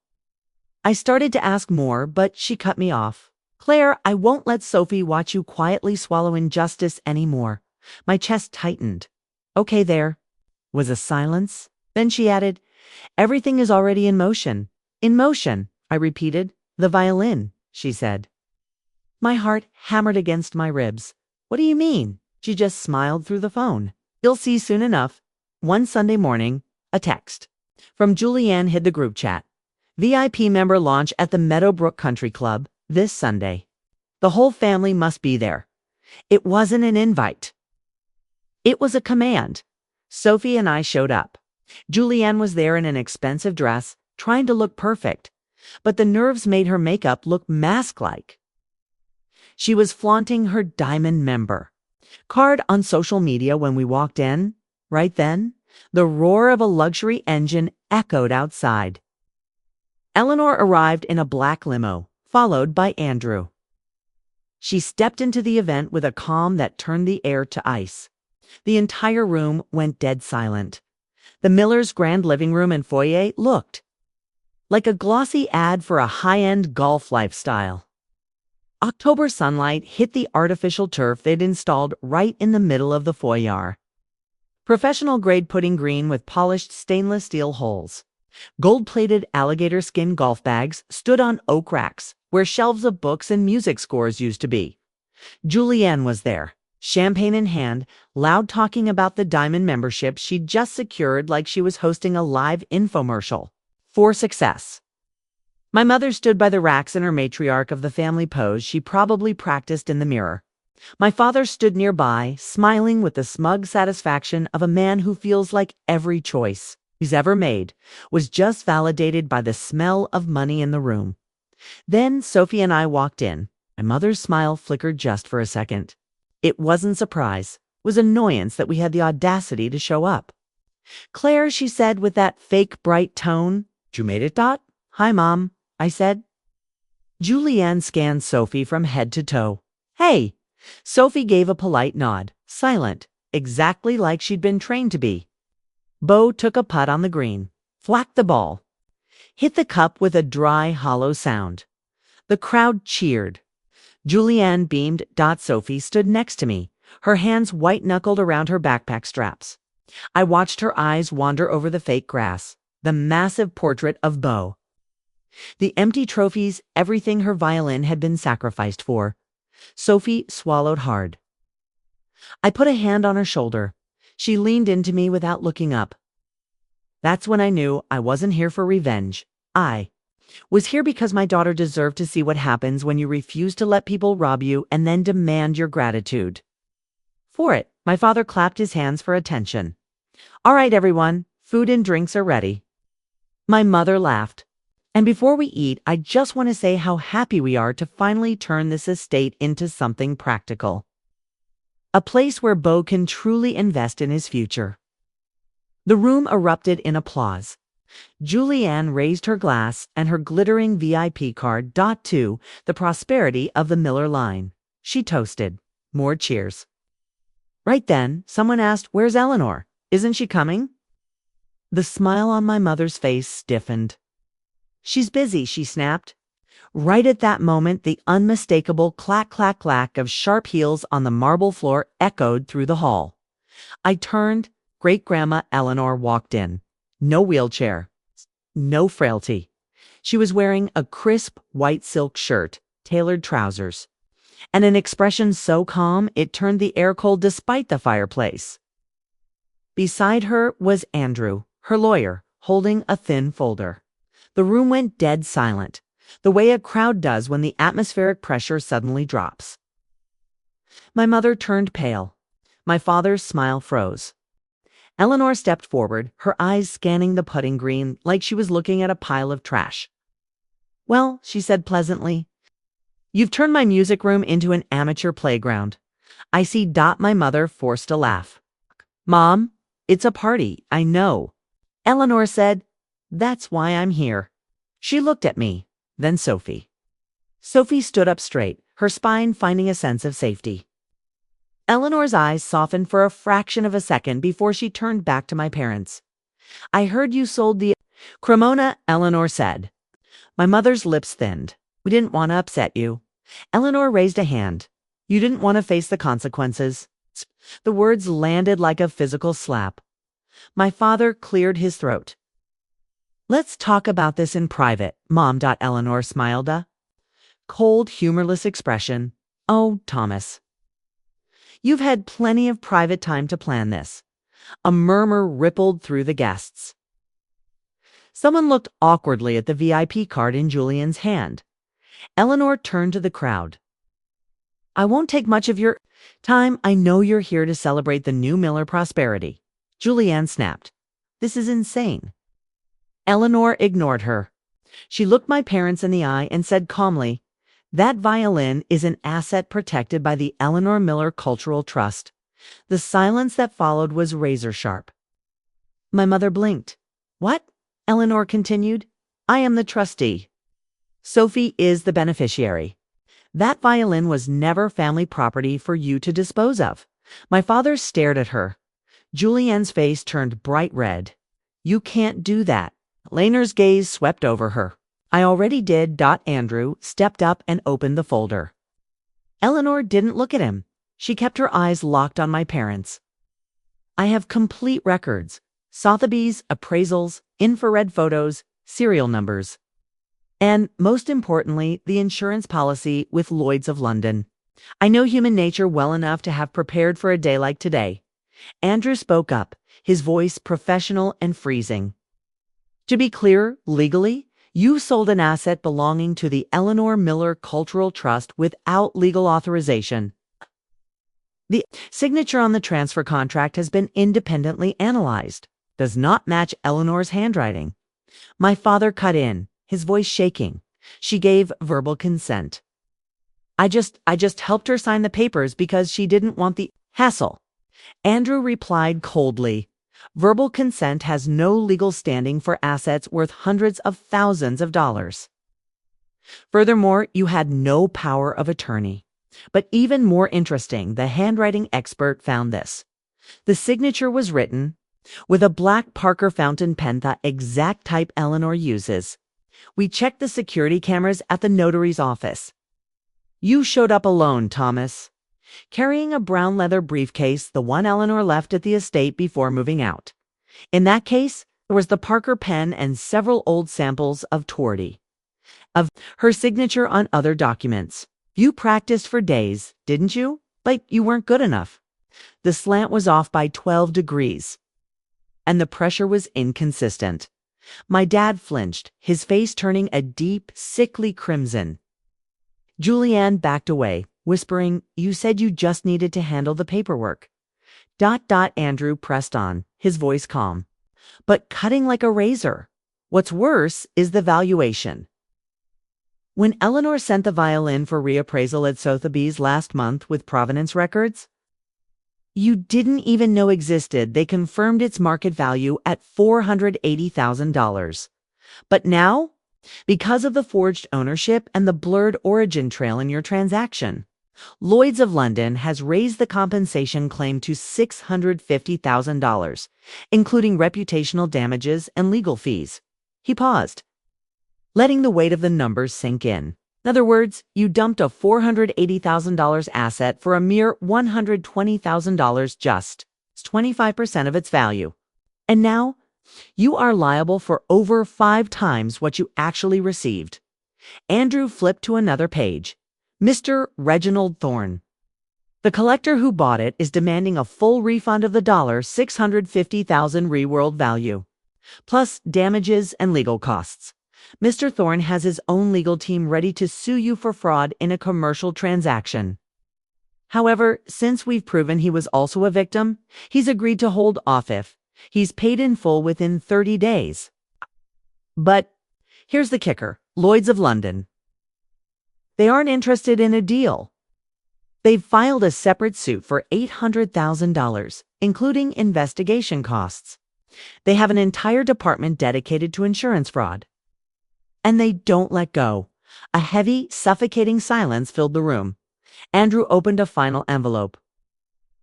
A: I started to ask more, but she cut me off. Claire, I won't let Sophie watch you quietly swallow injustice anymore. My chest tightened. Okay, there was a silence. Then she added, everything is already in motion. In motion, I repeated. The violin, she said. My heart hammered against my ribs. What do you mean? She just smiled through the phone. You'll see soon enough. One Sunday morning, a text from Julianne hid the group chat. VIP member launch at the Meadowbrook Country Club this Sunday. The whole family must be there. It wasn't an invite. It was a command. Sophie and I showed up. Julianne was there in an expensive dress, trying to look perfect, but the nerves made her makeup look mask-like. She was flaunting her diamond member card on social media when we walked in. Right then, the roar of a luxury engine echoed outside. Eleanor arrived in a black limo, followed by Andrew. She stepped into the event with a calm that turned the air to ice. The entire room went dead silent. The Millers' grand living room and foyer looked like a glossy ad for a high-end golf lifestyle. October sunlight hit the artificial turf they'd installed right in the middle of the foyer. Professional-grade pudding green with polished stainless steel holes. Gold-plated alligator skin golf bags stood on oak racks, where shelves of books and music scores used to be. Julianne was there, champagne in hand, loud talking about the diamond membership she'd just secured like she was hosting a live infomercial. For success. My mother stood by the racks in her matriarch of the family pose she probably practiced in the mirror. My father stood nearby, smiling with the smug satisfaction of a man who feels like every choice he's ever made was just validated by the smell of money in the room. Then Sophie and I walked in. My mother's smile flickered just for a second. It wasn't surprise. It was annoyance that we had the audacity to show up. "Claire," she said with that fake bright tone. "You made it, Dot?" "Hi, Mom," I said. Julianne scanned Sophie from head to toe. "Hey!" Sophie gave a polite nod, silent, exactly like she'd been trained to be. Bo took a putt on the green, whacked the ball, hit the cup with a dry, hollow sound. The crowd cheered. Julianne beamed. Sophie stood next to me, her hands white-knuckled around her backpack straps. I watched her eyes wander over the fake grass, the massive portrait of Bo, the empty trophies, everything her violin had been sacrificed for. Sophie swallowed hard. I put a hand on her shoulder. She leaned into me without looking up. That's when I knew I wasn't here for revenge. I was here because my daughter deserved to see what happens when you refuse to let people rob you and then demand your gratitude. For it, my father clapped his hands for attention. "All right, everyone, food and drinks are ready." My mother laughed. "And before we eat, I just want to say how happy we are to finally turn this estate into something practical. A place where Bo can truly invest in his future." The room erupted in applause. Julianne raised her glass and her glittering VIP card. To the prosperity of the Miller line. She toasted. More cheers. Right then, someone asked, "Where's Eleanor? Isn't she coming?" The smile on my mother's face stiffened. "She's busy," she snapped. Right at that moment, the unmistakable clack, clack, clack of sharp heels on the marble floor echoed through the hall. I turned. Great-Grandma Eleanor walked in. No wheelchair. No frailty. She was wearing a crisp white silk shirt, tailored trousers, and an expression so calm it turned the air cold despite the fireplace. Beside her was Andrew, her lawyer, holding a thin folder. The room went dead silent, the way a crowd does when the atmospheric pressure suddenly drops. My mother turned pale. My father's smile froze. Eleanor stepped forward, her eyes scanning the putting green like she was looking at a pile of trash. "Well," she said pleasantly, "you've turned my music room into an amateur playground." I see. My mother forced a laugh. "Mom, it's a party, I know." Eleanor said, "That's why I'm here." She looked at me, then Sophie. Sophie stood up straight, her spine finding a sense of safety. Eleanor's eyes softened for a fraction of a second before she turned back to my parents. "I heard you sold the Cremona," Eleanor said. My mother's lips thinned. "We didn't want to upset you." Eleanor raised a hand. "You didn't want to face the consequences." The words landed like a physical slap. My father cleared his throat. "Let's talk about this in private, Mom." Eleanor smiled. A cold, humorless expression. "Oh, Thomas. You've had plenty of private time to plan this." A murmur rippled through the guests. Someone looked awkwardly at the VIP card in Julian's hand. Eleanor turned to the crowd. "I won't take much of your time. I know you're here to celebrate the new Miller prosperity." Julianne snapped. "This is insane." Eleanor ignored her. She looked my parents in the eye and said calmly, "That violin is an asset protected by the Eleanor Miller Cultural Trust." The silence that followed was razor sharp. My mother blinked. "What?" Eleanor continued. "I am the trustee. Sophie is the beneficiary. That violin was never family property for you to dispose of." My father stared at her. Julianne's face turned bright red. "You can't do that." Eleanor's gaze swept over her. "I already did." Andrew stepped up and opened the folder. Eleanor didn't look at him. She kept her eyes locked on my parents. "I have complete records. Sotheby's, appraisals, infrared photos, serial numbers. And, most importantly, the insurance policy with Lloyd's of London. I know human nature well enough to have prepared for a day like today." Andrew spoke up, his voice professional and freezing. "To be clear, legally, you sold an asset belonging to the Eleanor Miller Cultural Trust without legal authorization. The signature on the transfer contract has been independently analyzed. does not match Eleanor's handwriting. My father cut in, his voice shaking. She gave verbal consent. I just helped her sign the papers because she didn't want the hassle. Andrew replied coldly. Verbal consent has no legal standing for assets worth hundreds of thousands of dollars. Furthermore, you had no power of attorney. But even more interesting, the handwriting expert found this. The signature was written with a black Parker fountain pen, the exact type Eleanor uses. We checked the security cameras at the notary's office. You showed up alone, Thomas, carrying a brown leather briefcase, the one Eleanor left at the estate before moving out. In that case, there was the Parker pen and several old samples of Torty, of her signature on other documents. You practiced for days, didn't you? But you weren't good enough. The slant was off by 12 degrees, and the pressure was inconsistent. My dad flinched, his face turning a deep, sickly crimson. Julianne backed away, whispering, You said you just needed to handle the paperwork. Andrew pressed on, his voice calm. But cutting like a razor. What's worse is the valuation. When Eleanor sent the violin for reappraisal at Sotheby's last month with provenance records, you didn't even know existed, they confirmed its market value at $480,000. But now, because of the forged ownership and the blurred origin trail in your transaction, Lloyd's of London has raised the compensation claim to $650,000, including reputational damages and legal fees. He paused, letting the weight of the numbers sink in. In other words, you dumped a $480,000 asset for a mere $120,000, just 25% of its value. And now, you are liable for over 5 times what you actually received. Andrew flipped to another page. Mr. Reginald Thorne. The collector who bought it is demanding a full refund of the $650,000 reworld value, plus damages and legal costs. Mr. Thorne has his own legal team ready to sue you for fraud in a commercial transaction. However, since we've proven he was also a victim, he's agreed to hold off if he's paid in full within 30 days. But here's the kicker, Lloyd's of London. They aren't interested in a deal. They've filed a separate suit for $800,000, including investigation costs. They have an entire department dedicated to insurance fraud. And they don't let go. A heavy, suffocating silence filled the room. Andrew opened a final envelope.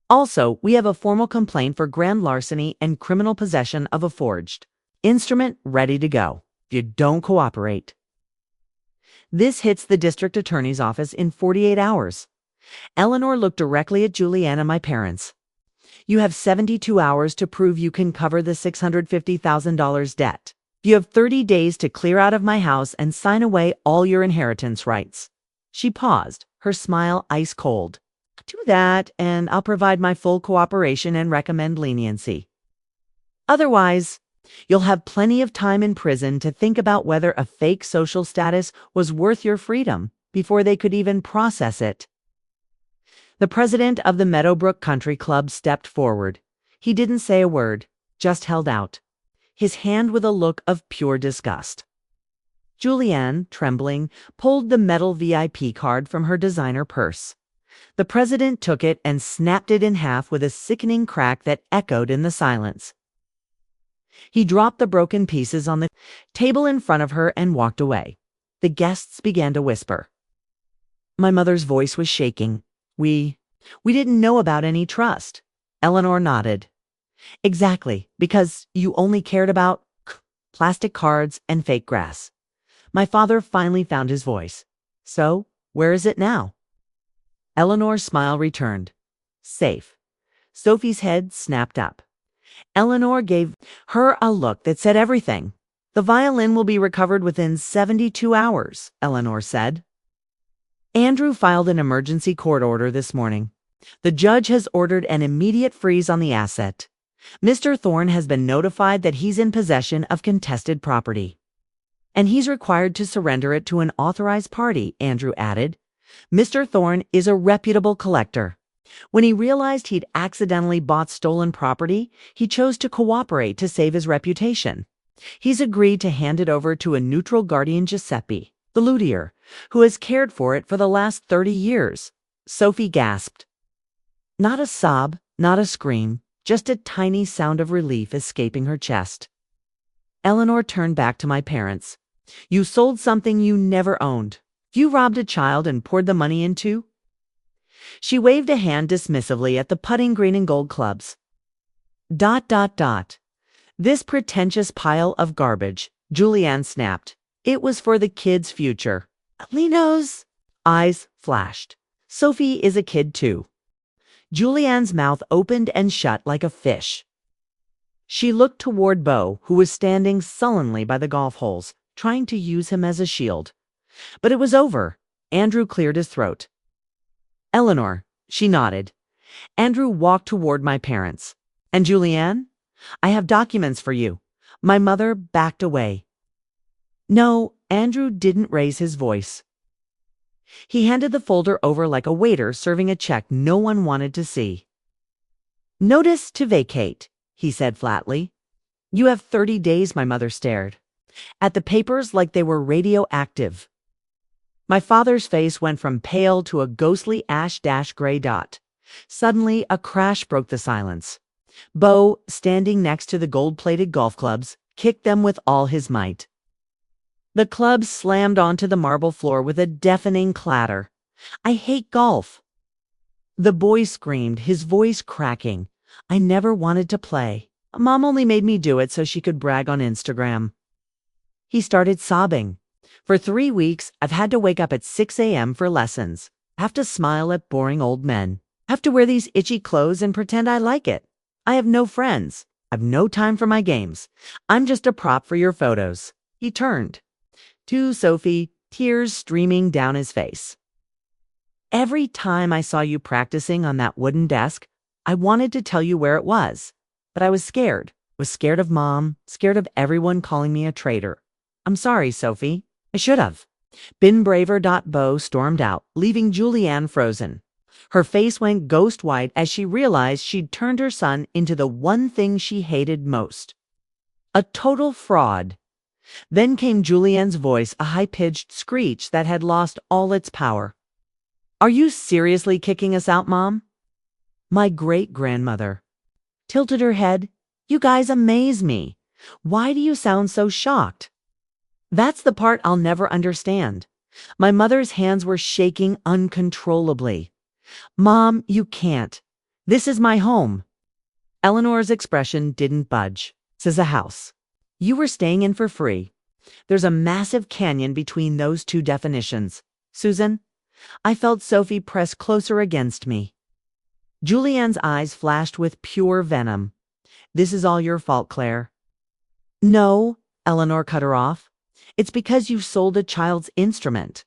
A: Also, we have a formal complaint for grand larceny and criminal possession of a forged instrument ready to go if you don't cooperate. This hits the district attorney's office in 48 hours. Eleanor looked directly at Julianne and my parents. You have 72 hours to prove you can cover the $650,000 debt. You have 30 days to clear out of my house and sign away all your inheritance rights. She paused, her smile ice cold. Do that, and I'll provide my full cooperation and recommend leniency. Otherwise, you'll have plenty of time in prison to think about whether a fake social status was worth your freedom before they could even process it. The president of the Meadowbrook Country Club stepped forward. He didn't say a word, just held out, his hand with a look of pure disgust. Julianne, trembling, pulled the metal VIP card from her designer purse. The president took it and snapped it in half with a sickening crack that echoed in the silence. He dropped the broken pieces on the table in front of her and walked away. The guests began to whisper. My mother's voice was shaking. We didn't know about any trust. Eleanor nodded. Exactly, because you only cared about plastic cards and fake grass. My father finally found his voice. So, where is it now? Eleanor's smile returned. Safe. Sophie's head snapped up. Eleanor gave her a look that said everything. The violin will be recovered within 72 hours, Eleanor said. Andrew filed an emergency court order this morning. The judge has ordered an immediate freeze on the asset. Mr. Thorne has been notified that he's in possession of contested property. And he's required to surrender it to an authorized party, Andrew added. Mr. Thorne is a reputable collector. When he realized he'd accidentally bought stolen property, he chose to cooperate to save his reputation. He's agreed to hand it over to a neutral guardian, Giuseppe, the luthier, who has cared for it for the last 30 years. Sophie gasped. Not a sob, not a scream, just a tiny sound of relief escaping her chest. Eleanor turned back to my parents. You sold something you never owned. You robbed a child and poured the money into. She waved a hand dismissively at the putting green and gold clubs. ... This pretentious pile of garbage, Julianne snapped. It was for the kid's future. Lino's eyes flashed. Sophie is a kid too. Julianne's mouth opened and shut like a fish. She looked toward Beau, who was standing sullenly by the golf holes, trying to use him as a shield. But it was over. Andrew cleared his throat. Eleanor, she nodded. Andrew walked toward my parents. And Julianne? I have documents for you. My mother backed away. No, Andrew didn't raise his voice. He handed the folder over like a waiter serving a check no one wanted to see. Notice to vacate, he said flatly. You have 30 days, my mother stared at the papers like they were radioactive. My father's face went from pale to a ghostly ash-gray dot. Suddenly, a crash broke the silence. Beau, standing next to the gold-plated golf clubs, kicked them with all his might. The clubs slammed onto the marble floor with a deafening clatter. I hate golf. The boy screamed, his voice cracking. I never wanted to play. Mom only made me do it so she could brag on Instagram. He started sobbing. For 3 weeks, I've had to wake up at 6 a.m. for lessons. Have to smile at boring old men. Have to wear these itchy clothes and pretend I like it. I have no friends. I've no time for my games. I'm just a prop for your photos. He turned to Sophie, tears streaming down his face. Every time I saw you practicing on that wooden desk, I wanted to tell you where it was. But I was scared. Was scared of Mom, scared of everyone calling me a traitor. I'm sorry, Sophie. I should have. Been braver. Beau stormed out, leaving Julianne frozen. Her face went ghost white as she realized she'd turned her son into the one thing she hated most. A total fraud. Then came Julianne's voice, a high-pitched screech that had lost all its power. Are you seriously kicking us out, Mom? My great-grandmother tilted her head. You guys amaze me. Why do you sound so shocked? That's the part I'll never understand. My mother's hands were shaking uncontrollably. Mom, you can't. This is my home. Eleanor's expression didn't budge. This is a house. You were staying in for free. There's a massive canyon between those two definitions. Susan? I felt Sophie press closer against me. Julianne's eyes flashed with pure venom. This is all your fault, Claire. No, Eleanor cut her off. It's because you sold a child's instrument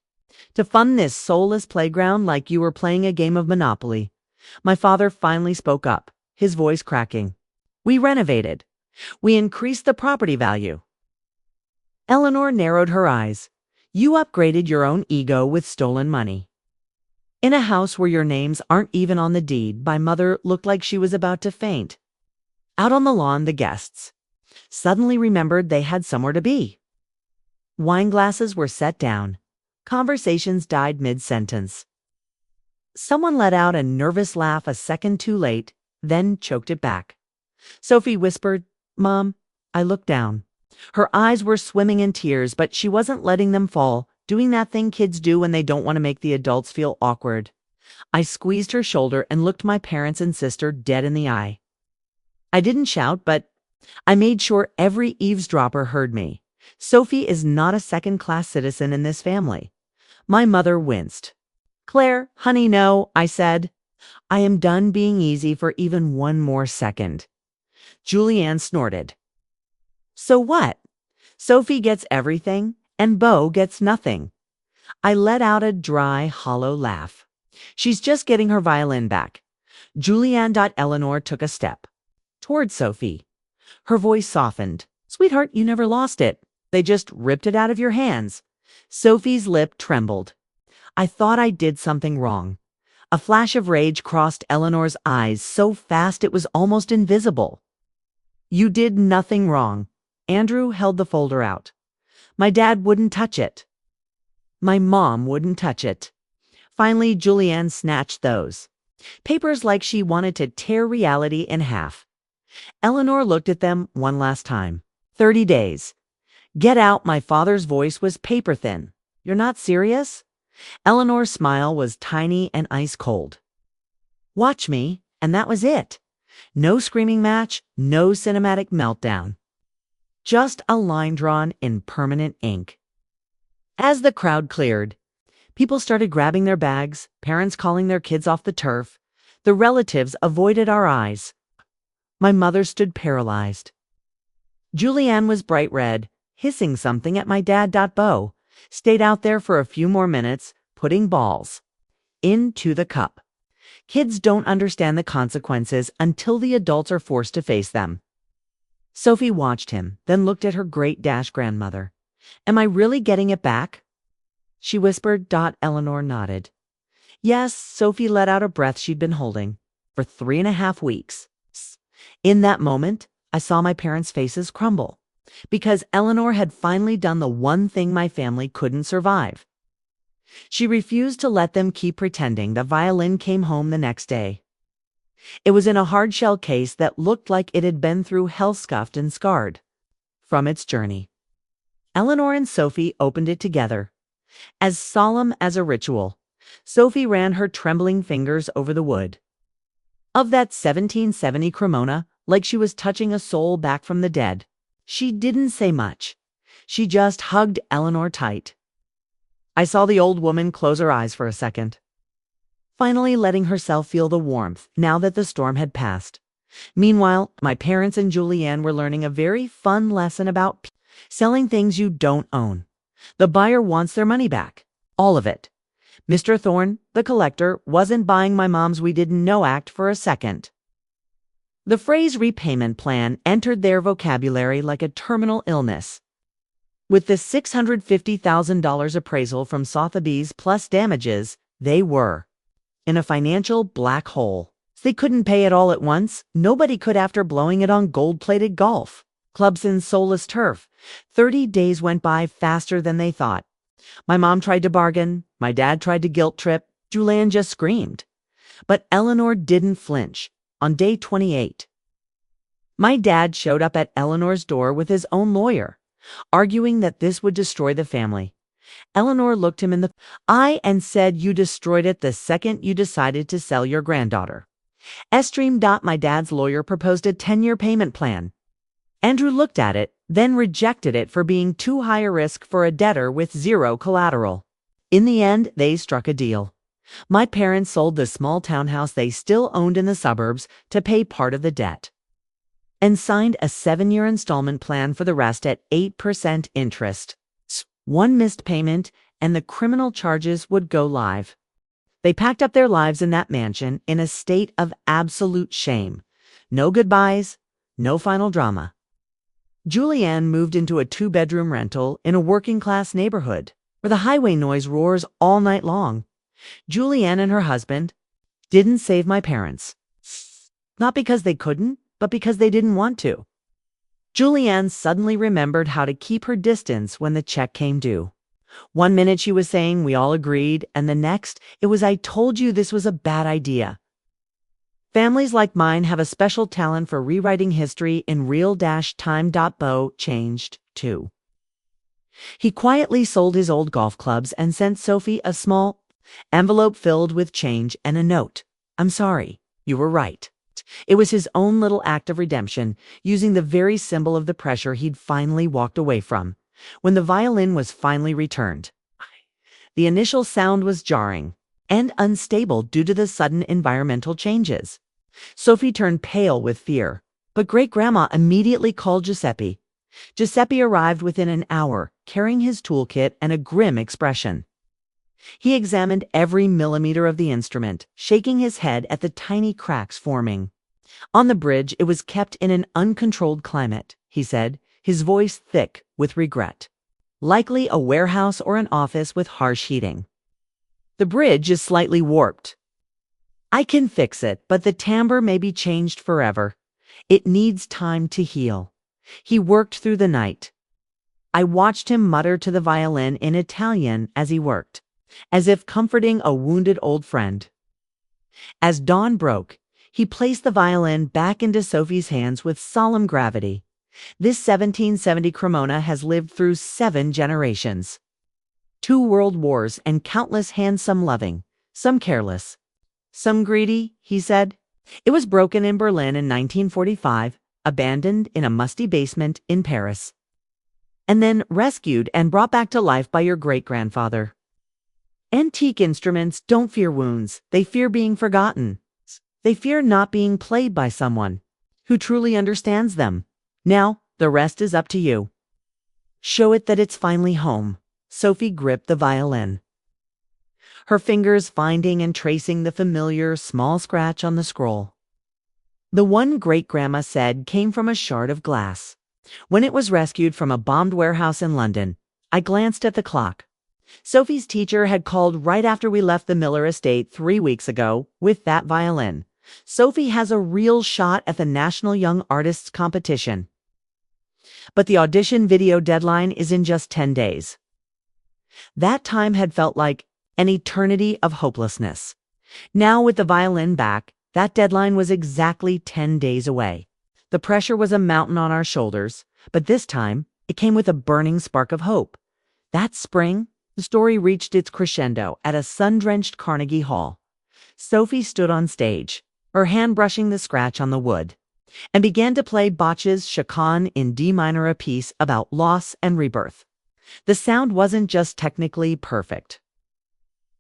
A: to fund this soulless playground like you were playing a game of Monopoly. My father finally spoke up, his voice cracking. We renovated. We increased the property value. Eleanor narrowed her eyes. You upgraded your own ego with stolen money. In a house where your names aren't even on the deed, my mother looked like she was about to faint. Out on the lawn, the guests suddenly remembered they had somewhere to be. Wine glasses were set down. Conversations died mid-sentence. Someone let out a nervous laugh a second too late, then choked it back. Sophie whispered, Mom. I looked down. Her eyes were swimming in tears, but she wasn't letting them fall, doing that thing kids do when they don't want to make the adults feel awkward. I squeezed her shoulder and looked my parents and sister dead in the eye. I didn't shout, but I made sure every eavesdropper heard me. Sophie is not a second-class citizen in this family. My mother winced. Claire, honey, no, I said. I am done being easy for even one more second. Julianne snorted. So what? Sophie gets everything, and Beau gets nothing. I let out a dry, hollow laugh. She's just getting her violin back. Julianne. Eleanor took a step toward Sophie. Her voice softened. Sweetheart, you never lost it. They just ripped it out of your hands. Sophie's lip trembled. I thought I did something wrong. A flash of rage crossed Eleanor's eyes so fast it was almost invisible. You did nothing wrong. Andrew held the folder out. My dad wouldn't touch it. My mom wouldn't touch it. Finally, Julianne snatched those papers like she wanted to tear reality in half. Eleanor looked at them one last time. 30 days. Get out, my father's voice was paper thin. You're not serious? Eleanor's smile was tiny and ice cold. Watch me, and that was it. No screaming match, no cinematic meltdown. Just a line drawn in permanent ink. As the crowd cleared, people started grabbing their bags, parents calling their kids off the turf. The relatives avoided our eyes. My mother stood paralyzed. Julianne was bright red, hissing something at my dad. Bo stayed out there for a few more minutes, putting balls into the cup. Kids don't understand the consequences until the adults are forced to face them. Sophie watched him, then looked at her great-grandmother. Am I really getting it back? She whispered. Eleanor nodded. Yes, Sophie let out a breath she'd been holding for 3.5 weeks. In that moment, I saw my parents' faces crumble, because Eleanor had finally done the one thing my family couldn't survive. She refused to let them keep pretending the violin came home the next day. It was in a hard-shell case that looked like it had been through hell, scuffed and scarred from its journey. Eleanor and Sophie opened it together. As solemn as a ritual, Sophie ran her trembling fingers over the wood of that 1770 Cremona like she was touching a soul back from the dead. She didn't say much. She just hugged Eleanor tight. I saw the old woman close her eyes for a second, finally letting herself feel the warmth now that the storm had passed. Meanwhile, my parents and Julianne were learning a very fun lesson about selling things you don't own. The buyer wants their money back. All of it. Mr. Thorne, the collector, wasn't buying my mom's we didn't know act for a second. The phrase repayment plan entered their vocabulary like a terminal illness. With the $650,000 appraisal from Sotheby's plus damages, they were in a financial black hole. They couldn't pay it all at once. Nobody could after blowing it on gold-plated golf clubs and soulless turf. 30 days went by faster than they thought. My mom tried to bargain. My dad tried to guilt trip. Julianne just screamed. But Eleanor didn't flinch. On day 28, my dad showed up at Eleanor's door with his own lawyer, arguing that this would destroy the family. Eleanor looked him in the eye and said, "You destroyed it the second you decided to sell your granddaughter." Estream. My dad's lawyer proposed a 10-year payment plan. Andrew looked at it, then rejected it for being too high a risk for a debtor with zero collateral. In the end, they struck a deal. My parents sold the small townhouse they still owned in the suburbs to pay part of the debt, and signed a 7-year installment plan for the rest at 8% interest. One missed payment, and the criminal charges would go live. They packed up their lives in that mansion in a state of absolute shame. No goodbyes, no final drama. Julianne moved into a 2-bedroom rental in a working-class neighborhood where the highway noise roars all night long. Julianne and her husband didn't save my parents. Not because they couldn't, but because they didn't want to. Julianne suddenly remembered how to keep her distance when the check came due. One minute she was saying we all agreed, and the next it was I told you this was a bad idea. Families like mine have a special talent for rewriting history in real-time. Bo changed, too. He quietly sold his old golf clubs and sent Sophie a small envelope filled with change and a note. I'm sorry, you were right. It was his own little act of redemption, using the very symbol of the pressure he'd finally walked away from. When the violin was finally returned, the initial sound was jarring and unstable due to the sudden environmental changes. Sophie turned pale with fear, but Great-Grandma immediately called Giuseppe. Giuseppe arrived within an hour, carrying his toolkit and a grim expression. He examined every millimeter of the instrument, shaking his head at the tiny cracks forming. On the bridge, it was kept in an uncontrolled climate, he said, his voice thick with regret. Likely a warehouse or an office with harsh heating. The bridge is slightly warped. I can fix it, but the timbre may be changed forever. It needs time to heal. He worked through the night. I watched him mutter to the violin in Italian as he worked, as if comforting a wounded old friend. As dawn broke, he placed the violin back into Sophie's hands with solemn gravity. This 1770 Cremona has lived through 7 generations. 2 world wars and countless hands, some loving, some careless, some greedy, he said. It was broken in Berlin in 1945, abandoned in a musty basement in Paris, and then rescued and brought back to life by your great-grandfather. Antique instruments don't fear wounds, they fear being forgotten. They fear not being played by someone who truly understands them. Now, the rest is up to you. Show it that it's finally home. Sophie gripped the violin, her fingers finding and tracing the familiar small scratch on the scroll. The one great-grandma said came from a shard of glass. When it was rescued from a bombed warehouse in London, I glanced at the clock. Sophie's teacher had called right after we left the Miller estate 3 weeks ago with that violin. Sophie has a real shot at the National Young Artists Competition. But the audition video deadline is in just 10 days. That time had felt like an eternity of hopelessness. Now, with the violin back, that deadline was exactly 10 days away. The pressure was a mountain on our shoulders, but this time, it came with a burning spark of hope. That spring, the story reached its crescendo at a sun-drenched Carnegie Hall. Sophie stood on stage, her hand brushing the scratch on the wood, and began to play Bach's Chaconne in D minor, a piece about loss and rebirth. The sound wasn't just technically perfect.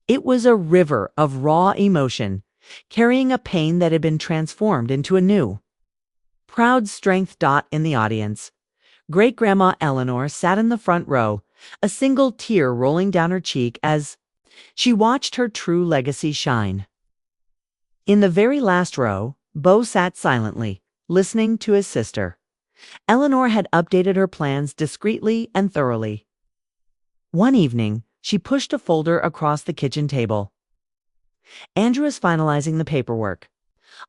A: It was a river of raw emotion, carrying a pain that had been transformed into a new, proud strength. In the audience, Great-Grandma Eleanor sat in the front row, a single tear rolling down her cheek as she watched her true legacy shine. In the very last row, Beau sat silently, listening to his sister. Eleanor had updated her plans discreetly and thoroughly. One evening, she pushed a folder across the kitchen table. Andrew is finalizing the paperwork.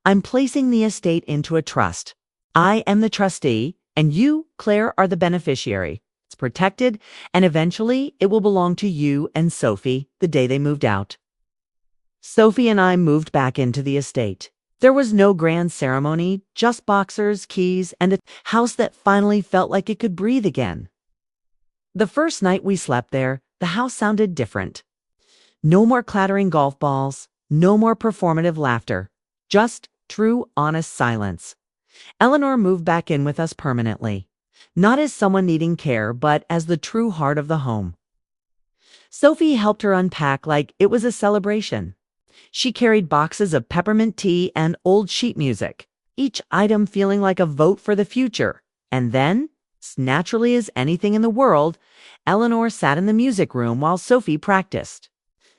A: I'm placing the estate into a trust. I am the trustee, and you, Claire, are the beneficiary. It's protected, and eventually it will belong to you and Sophie the day they moved out. Sophie and I moved back into the estate. There was no grand ceremony, just boxers, keys, and a house that finally felt like it could breathe again. The first night we slept there, the house sounded different. No more clattering golf balls, no more performative laughter, just true, honest silence. Eleanor moved back in with us permanently, not as someone needing care, but as the true heart of the home. Sophie helped her unpack like it was a celebration. She carried boxes of peppermint tea and old sheet music, each item feeling like a vote for the future. And then, as naturally as anything in the world, Eleanor sat in the music room while Sophie practiced.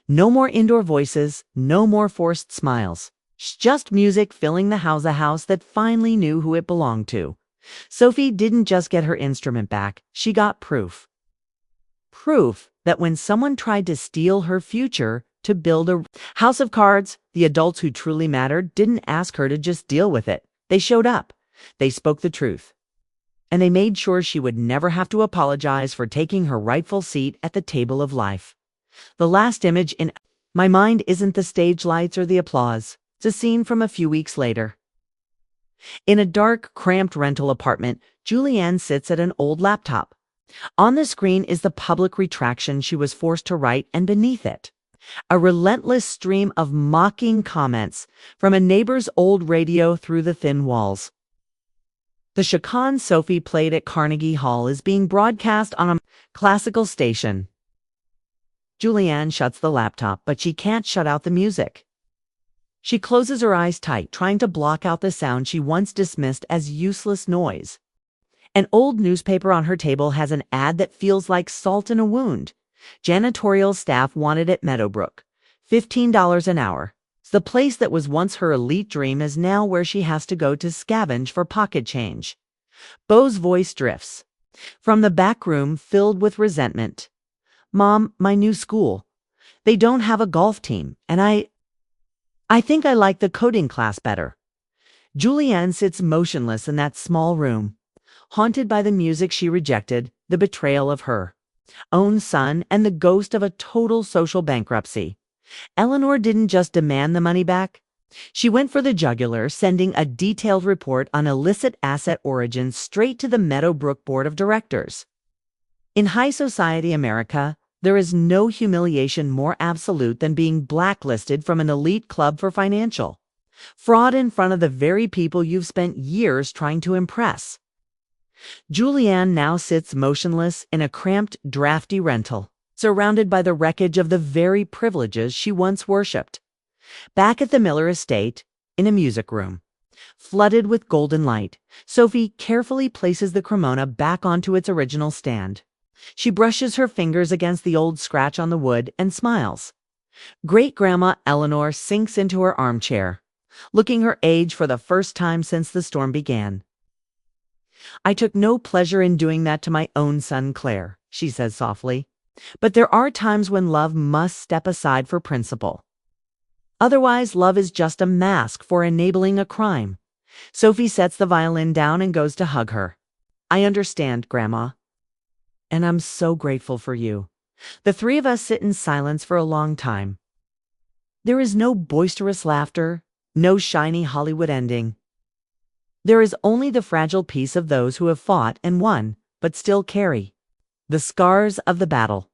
A: No more indoor voices, no more forced smiles. Just music filling the house, a house that finally knew who it belonged to. Sophie didn't just get her instrument back, she got proof. Proof that when someone tried to steal her future to build a house of cards, the adults who truly mattered didn't ask her to just deal with it. They showed up. They spoke the truth. And they made sure she would never have to apologize for taking her rightful seat at the table of life. The last image in my mind isn't the stage lights or the applause. It's a scene from a few weeks later. In a dark, cramped rental apartment, Julianne sits at an old laptop. On the screen is the public retraction she was forced to write, and beneath it, a relentless stream of mocking comments from a neighbor's old radio through the thin walls. The Chaconne Sophie played at Carnegie Hall is being broadcast on a classical station. Julianne shuts the laptop, but she can't shut out the music. She closes her eyes tight, trying to block out the sound she once dismissed as useless noise. An old newspaper on her table has an ad that feels like salt in a wound. Janitorial staff wanted at Meadowbrook. $15 an hour. The place that was once her elite dream is now where she has to go to scavenge for pocket change. Beau's voice drifts from the back room, filled with resentment. Mom, my new school. They don't have a golf team, and I think I like the coding class better. Julianne sits motionless in that small room, haunted by the music she rejected, the betrayal of her own son, and the ghost of a total social bankruptcy. Eleanor didn't just demand the money back. She went for the jugular, sending a detailed report on illicit asset origins straight to the Meadowbrook Board of Directors. In high society America, there is no humiliation more absolute than being blacklisted from an elite club for financial fraud in front of the very people you've spent years trying to impress. Julianne now sits motionless in a cramped, drafty rental, surrounded by the wreckage of the very privileges she once worshipped. Back at the Miller estate, in a music room, flooded with golden light, Sophie carefully places the Cremona back onto its original stand. She brushes her fingers against the old scratch on the wood and smiles. Great-Grandma Eleanor sinks into her armchair, looking her age for the first time since the storm began. "I took no pleasure in doing that to my own son Claire," she says softly. "But there are times when love must step aside for principle. Otherwise, love is just a mask for enabling a crime." Sophie sets the violin down and goes to hug her. "I understand, Grandma. And I'm so grateful for you." The three of us sit in silence for a long time. There is no boisterous laughter, no shiny Hollywood ending. There is only the fragile peace of those who have fought and won, but still carry the scars of the battle.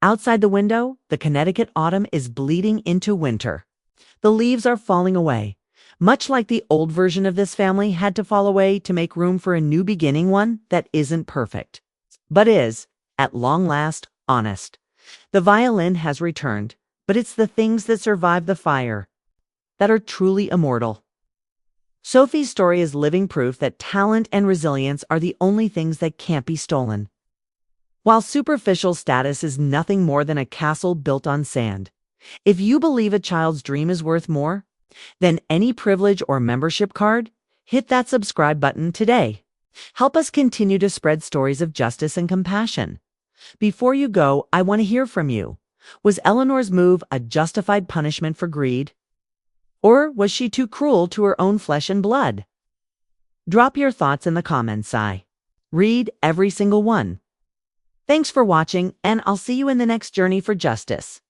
A: Outside the window, the Connecticut autumn is bleeding into winter. The leaves are falling away, much like the old version of this family had to fall away to make room for a new beginning, one that isn't perfect, but is, at long last, honest. The violin has returned, but it's the things that survive the fire that are truly immortal. Sophie's story is living proof that talent and resilience are the only things that can't be stolen. While superficial status is nothing more than a castle built on sand, if you believe a child's dream is worth more than any privilege or membership card, hit that subscribe button today. Help us continue to spread stories of justice and compassion. Before you go, I want to hear from you. Was Eleanor's move a justified punishment for greed? Or was she too cruel to her own flesh and blood? Drop your thoughts in the comments. I read every single one. Thanks for watching, and I'll see you in the next journey for justice.